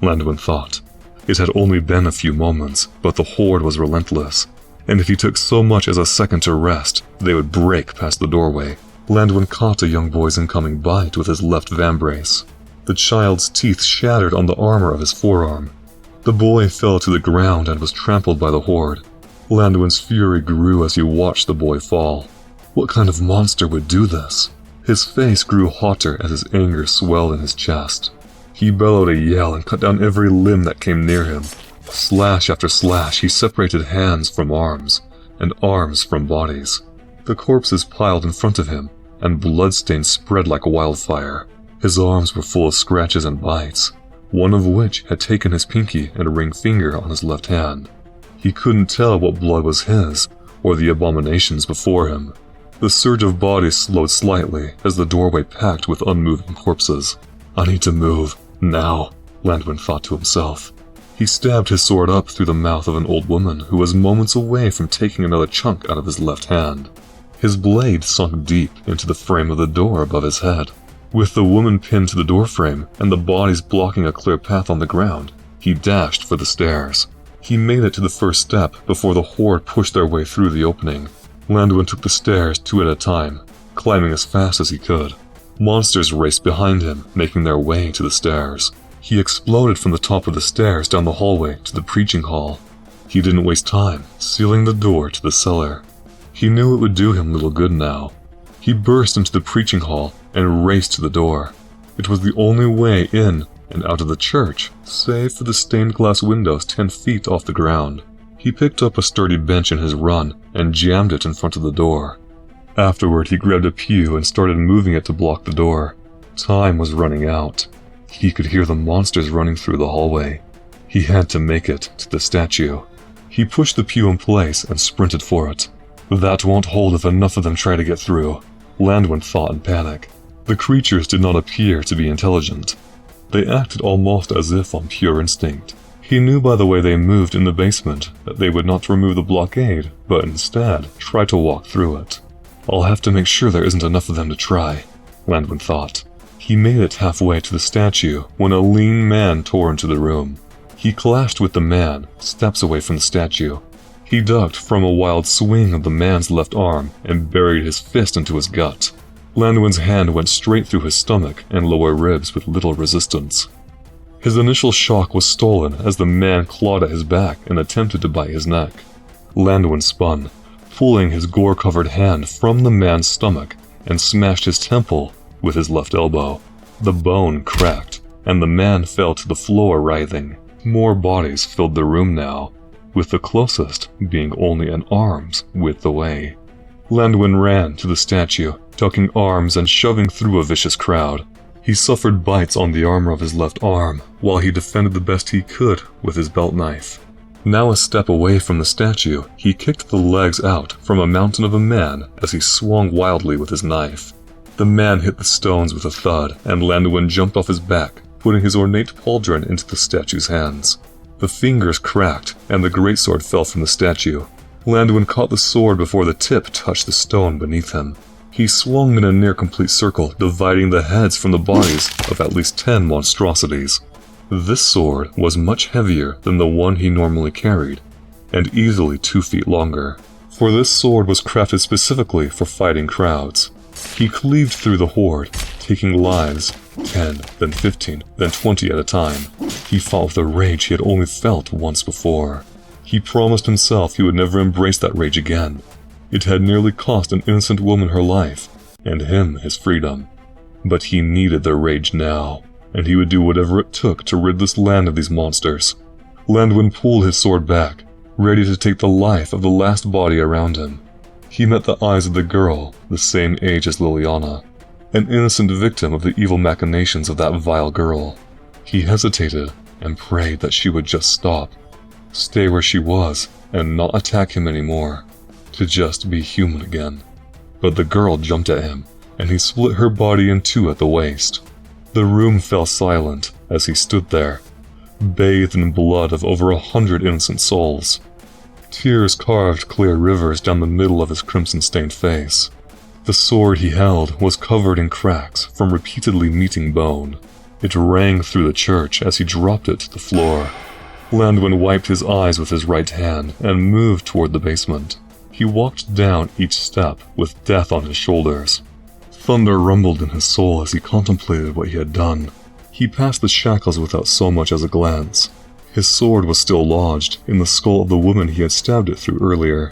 Landwin thought. It had only been a few moments, but the horde was relentless, and if he took so much as a second to rest, they would break past the doorway. Landwin caught a young boy's incoming bite with his left vambrace. The child's teeth shattered on the armor of his forearm. The boy fell to the ground and was trampled by the horde. Landwin's fury grew as he watched the boy fall. What kind of monster would do this? His face grew hotter as his anger swelled in his chest. He bellowed a yell and cut down every limb that came near him. Slash after slash, he separated hands from arms, and arms from bodies. The corpses piled in front of him, and bloodstains spread like wildfire. His arms were full of scratches and bites, one of which had taken his pinky and ring finger on his left hand. He couldn't tell what blood was his, or the abominations before him. The surge of bodies slowed slightly as the doorway packed with unmoving corpses. I need to move, now, Landwin thought to himself. He stabbed his sword up through the mouth of an old woman who was moments away from taking another chunk out of his left hand. His blade sunk deep into the frame of the door above his head. With the woman pinned to the doorframe and the bodies blocking a clear path on the ground, he dashed for the stairs. He made it to the first step before the horde pushed their way through the opening. Landwin took the stairs two at a time, climbing as fast as he could. Monsters raced behind him, making their way to the stairs. He exploded from the top of the stairs down the hallway to the preaching hall. He didn't waste time, sealing the door to the cellar. He knew it would do him little good now. He burst into the preaching hall and raced to the door. It was the only way in and out of the church, save for the stained glass windows 10 feet off the ground. He picked up a sturdy bench in his run and jammed it in front of the door. Afterward, he grabbed a pew and started moving it to block the door. Time was running out. He could hear the monsters running through the hallway. He had to make it to the statue. He pushed the pew in place and sprinted for it. That won't hold if enough of them try to get through, Landwin thought in panic. The creatures did not appear to be intelligent. They acted almost as if on pure instinct. He knew by the way they moved in the basement that they would not remove the blockade, but instead try to walk through it. I'll have to make sure there isn't enough of them to try, Landwin thought. He made it halfway to the statue when a lean man tore into the room. He clashed with the man, steps away from the statue. He ducked from a wild swing of the man's left arm and buried his fist into his gut. Landwin's hand went straight through his stomach and lower ribs with little resistance. His initial shock was stolen as the man clawed at his back and attempted to bite his neck. Landwin spun, pulling his gore-covered hand from the man's stomach and smashed his temple with his left elbow. The bone cracked, and the man fell to the floor writhing. More bodies filled the room now, with the closest being only an arm's width away. Landwin ran to the statue, tucking arms and shoving through a vicious crowd. He suffered bites on the armor of his left arm, while he defended the best he could with his belt knife. Now a step away from the statue, he kicked the legs out from a mountain of a man as he swung wildly with his knife. The man hit the stones with a thud, and Landwin jumped off his back, putting his ornate pauldron into the statue's hands. The fingers cracked, and the greatsword fell from the statue. Landwin caught the sword before the tip touched the stone beneath him. He swung in a near-complete circle, dividing the heads from the bodies of at least 10 monstrosities. This sword was much heavier than the one he normally carried, and easily 2 feet longer, for this sword was crafted specifically for fighting crowds. He cleaved through the horde, taking lives, 10, then 15, then 20 at a time. He fought with a rage he had only felt once before. He promised himself he would never embrace that rage again. It had nearly cost an innocent woman her life, and him his freedom. But he needed their rage now, and he would do whatever it took to rid this land of these monsters. Landwin pulled his sword back, ready to take the life of the last body around him. He met the eyes of the girl, the same age as Liliana, an innocent victim of the evil machinations of that vile girl. He hesitated and prayed that she would just stop, stay where she was, and not attack him anymore, to just be human again. But the girl jumped at him, and he split her body in 2 at the waist. The room fell silent as he stood there, bathed in blood of over 100 innocent souls. Tears carved clear rivers down the middle of his crimson-stained face. The sword he held was covered in cracks from repeatedly meeting bone. It rang through the church as he dropped it to the floor. Landwin wiped his eyes with his right hand and moved toward the basement. He walked down each step with death on his shoulders. Thunder rumbled in his soul as he contemplated what he had done. He passed the shackles without so much as a glance. His sword was still lodged in the skull of the woman he had stabbed it through earlier.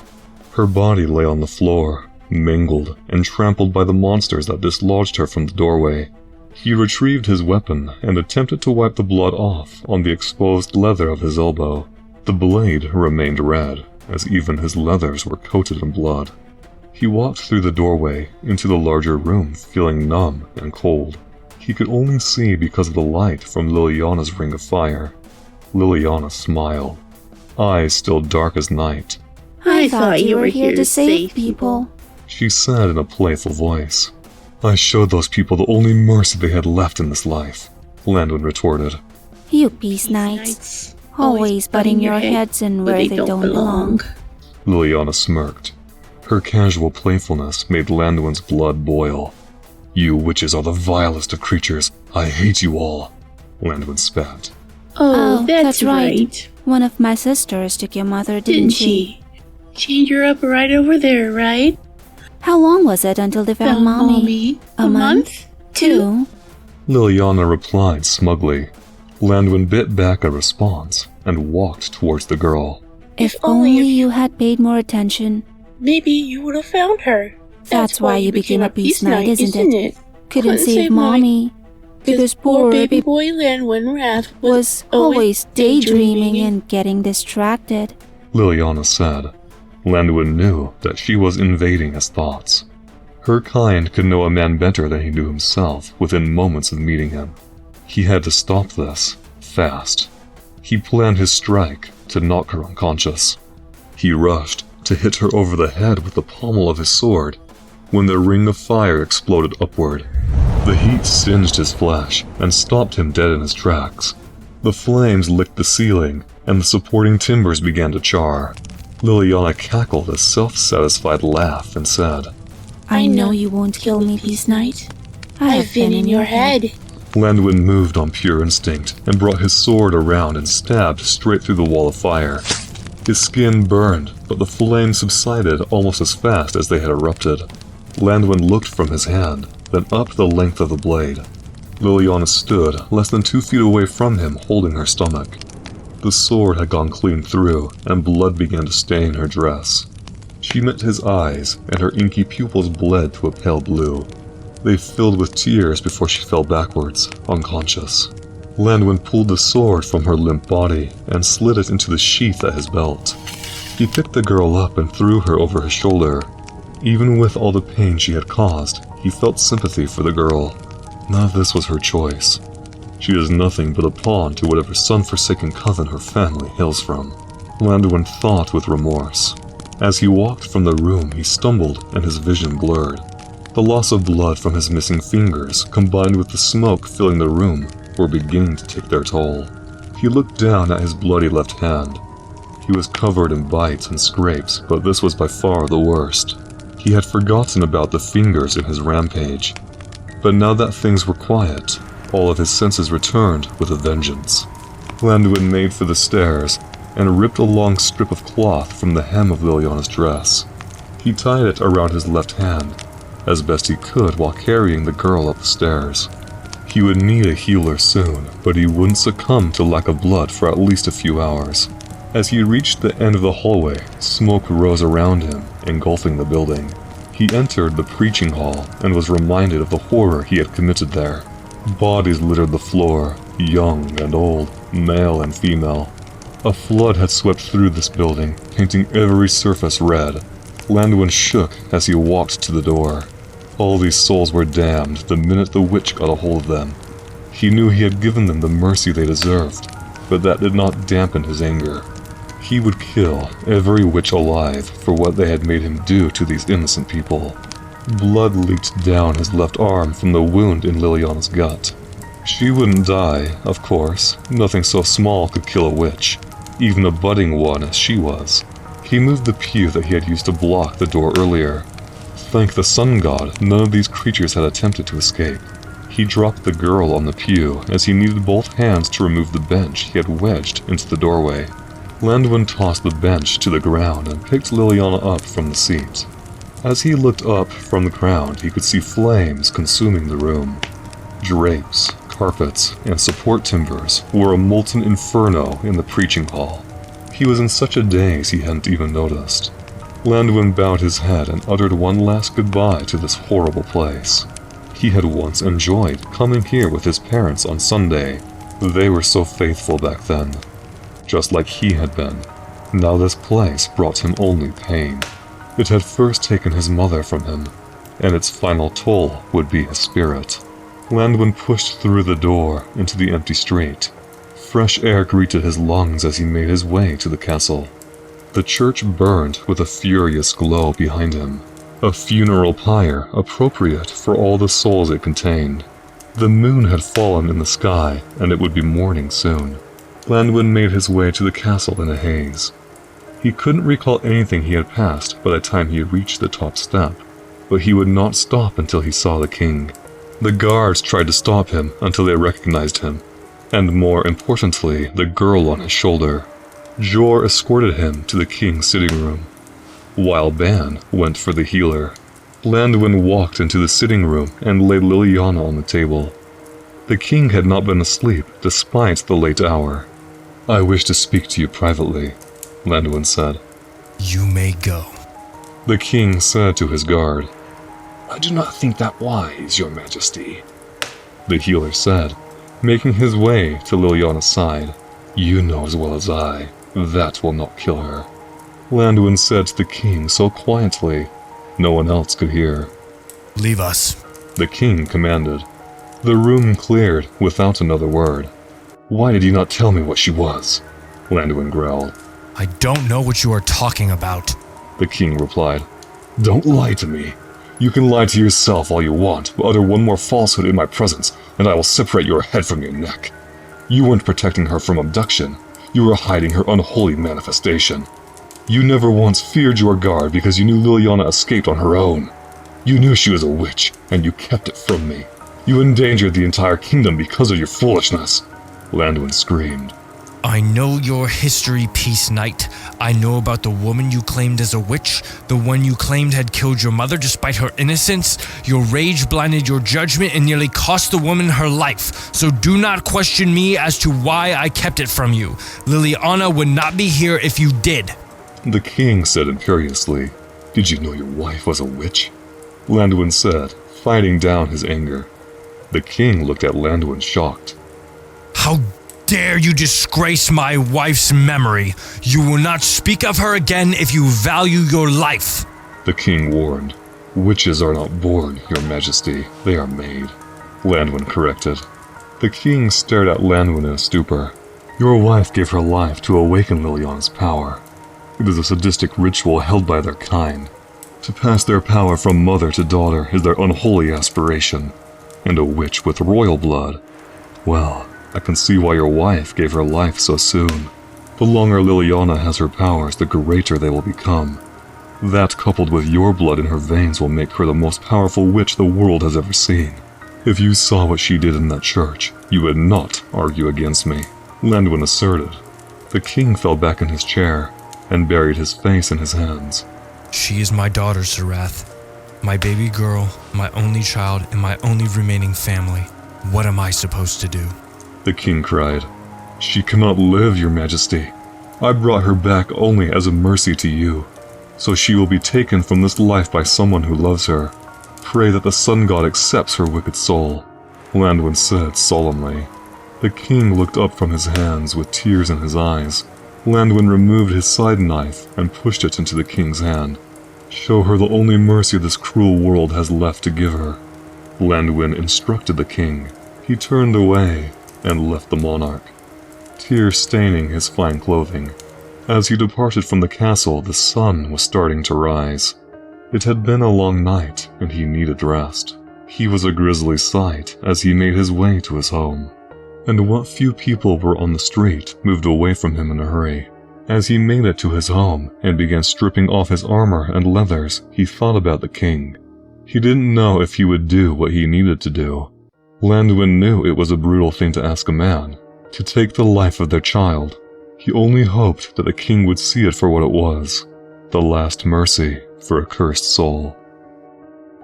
Her body lay on the floor, mangled and trampled by the monsters that dislodged her from the doorway. He retrieved his weapon and attempted to wipe the blood off on the exposed leather of his elbow. The blade remained red, as even his leathers were coated in blood. He walked through the doorway into the larger room, feeling numb and cold. He could only see because of the light from Liliana's ring of fire. Liliana smiled, eyes still dark as night. I thought you were here to save people, she said in a playful voice. I showed those people the only mercy they had left in this life, Landwin retorted. You peace knights, always butting your heads in where they don't belong. Liliana smirked. Her casual playfulness made Landwin's blood boil. You witches are the vilest of creatures. I hate you all, Landwin spat. Oh, that's right. One of my sisters took your mother, didn't she? Chained her up right over there, right? How long was it until they found Mommy? A month? 2? Liliana replied smugly. Landwin bit back a response and walked towards the girl. If only you had paid more attention. Maybe you would have found her. That's why you became a peace knight, isn't it? Couldn't save Mommy. Because poor baby boy Landwin Wrath was always daydreaming and getting distracted, Liliana said. Landwin knew that she was invading his thoughts. Her kind could know a man better than he knew himself within moments of meeting him. He had to stop this, fast. He planned his strike to knock her unconscious. He rushed to hit her over the head with the pommel of his sword, when the ring of fire exploded upward. The heat singed his flesh and stopped him dead in his tracks. The flames licked the ceiling, and the supporting timbers began to char. Liliana cackled a self-satisfied laugh and said, I know you won't kill me, Peace Knight. I've been in your head. Landwin moved on pure instinct and brought his sword around and stabbed straight through the wall of fire. His skin burned, but the flames subsided almost as fast as they had erupted. Landwin looked from his hand, then up the length of the blade. Liliana stood less than 2 feet away from him, holding her stomach. The sword had gone clean through, and blood began to stain her dress. She met his eyes, and her inky pupils bled to a pale blue. They filled with tears before she fell backwards, unconscious. Landwin pulled the sword from her limp body and slid it into the sheath at his belt. He picked the girl up and threw her over his shoulder. Even with all the pain she had caused, he felt sympathy for the girl. None of this was her choice. She is nothing but a pawn to whatever sun-forsaken coven her family hails from. Landwin thought with remorse. As he walked from the room, he stumbled and his vision blurred. The loss of blood from his missing fingers, combined with the smoke filling the room, were beginning to take their toll. He looked down at his bloody left hand. He was covered in bites and scrapes, but this was by far the worst. He had forgotten about the fingers in his rampage. But now that things were quiet, all of his senses returned with a vengeance. Landwin made for the stairs and ripped a long strip of cloth from the hem of Liliana's dress. He tied it around his left hand, as best he could while carrying the girl up the stairs. He would need a healer soon, but he wouldn't succumb to lack of blood for at least a few hours. As he reached the end of the hallway, smoke rose around him, engulfing the building. He entered the preaching hall and was reminded of the horror he had committed there. Bodies littered the floor, young and old, male and female. A flood had swept through this building, painting every surface red. Landwin shook as he walked to the door. All these souls were damned the minute the witch got a hold of them. He knew he had given them the mercy they deserved, but that did not dampen his anger. He would kill every witch alive for what they had made him do to these innocent people. Blood leaked down his left arm from the wound in Liliana's gut. She wouldn't die, of course. Nothing so small could kill a witch, even a budding one as she was. He moved the pew that he had used to block the door earlier. Thank the sun god, none of these creatures had attempted to escape. He dropped the girl on the pew as he needed both hands to remove the bench he had wedged into the doorway. Landwin tossed the bench to the ground and picked Liliana up from the seat. As he looked up from the ground, he could see flames consuming the room. Drapes, carpets, and support timbers were a molten inferno in the preaching hall. He was in such a daze he hadn't even noticed. Landwin bowed his head and uttered one last goodbye to this horrible place. He had once enjoyed coming here with his parents on Sunday. They were so faithful back then, just like he had been. Now this place brought him only pain. It had first taken his mother from him, and its final toll would be his spirit. Landwin pushed through the door into the empty street. Fresh air greeted his lungs as he made his way to the castle. The church burned with a furious glow behind him, a funeral pyre appropriate for all the souls it contained. The moon had fallen in the sky, and it would be morning soon. Landwin made his way to the castle in a haze. He couldn't recall anything he had passed by the time he reached the top step, but he would not stop until he saw the king. The guards tried to stop him until they recognized him, and more importantly, the girl on his shoulder. Jor escorted him to the king's sitting room, while Ban went for the healer. Landwin walked into the sitting room and laid Liliana on the table. The king had not been asleep despite the late hour. "I wish to speak to you privately," Landwin said. You may go. The king said to his guard. I do not think that wise, your majesty. The healer said, making his way to Liliana's side. "You know as well as I, that will not kill her," Landwin said to the king so quietly, no one else could hear. Leave us, the king commanded. The room cleared without another word. "Why did you not tell me what she was?" Landwin growled. I don't know what you are talking about. The king replied. "Don't lie to me. You can lie to yourself all you want, but utter one more falsehood in my presence, and I will separate your head from your neck. You weren't protecting her from abduction. You were hiding her unholy manifestation. You never once feared your guard because you knew Liliana escaped on her own. You knew she was a witch, and you kept it from me. You endangered the entire kingdom because of your foolishness," Landwin screamed. I know your history, Peace Knight. I know about the woman you claimed as a witch, the one you claimed had killed your mother despite her innocence. Your rage blinded your judgment and nearly cost the woman her life. So do not question me as to why I kept it from you. Liliana would not be here if you did. The king said imperiously, "Did you know your wife was a witch?" Landwin said, fighting down his anger. The king looked at Landwin shocked. How dare you disgrace my wife's memory? You will not speak of her again if you value your life. The king warned. "Witches are not born, your majesty. They are made," Landwin corrected. The king stared at Landwin in a stupor. "Your wife gave her life to awaken Liliana's power. It is a sadistic ritual held by their kind. To pass their power from mother to daughter is their unholy aspiration. And a witch with royal blood. Well, I can see why your wife gave her life so soon. The longer Liliana has her powers, the greater they will become. That, coupled with your blood in her veins, will make her the most powerful witch the world has ever seen. If you saw what she did in that church, you would not argue against me," Landwin asserted. The king fell back in his chair and buried his face in his hands. She is my daughter, Sarath. My baby girl, my only child, and my only remaining family. What am I supposed to do? The king cried. "She cannot live, your majesty. I brought her back only as a mercy to you, so she will be taken from this life by someone who loves her. Pray that the sun god accepts her wicked soul," Landwin said solemnly. The king looked up from his hands with tears in his eyes. Landwin removed his side knife and pushed it into the king's hand. "Show her the only mercy this cruel world has left to give her," Landwin instructed the king. He turned away and left the monarch, tears staining his fine clothing. As he departed from the castle, the sun was starting to rise. It had been a long night, and he needed rest. He was a grisly sight as he made his way to his home. And what few people were on the street moved away from him in a hurry. As he made it to his home and began stripping off his armor and leathers, he thought about the king. He didn't know if he would do what he needed to do. Landwin knew it was a brutal thing to ask a man, to take the life of their child. He only hoped that the king would see it for what it was, the last mercy for a cursed soul.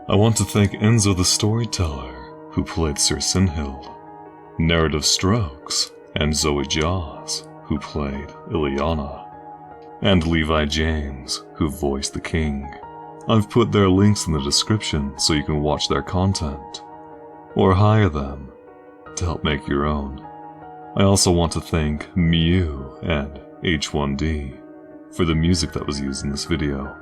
I want to thank Enzo the Storyteller, who played Sir Sinhild, Narrative Strokes, and Zoe Jaws, who played Ileana, and Levi James, who voiced the king. I've put their links in the description so you can watch their content, or hire them to help make your own. I also want to thank Mew and H1D for the music that was used in this video.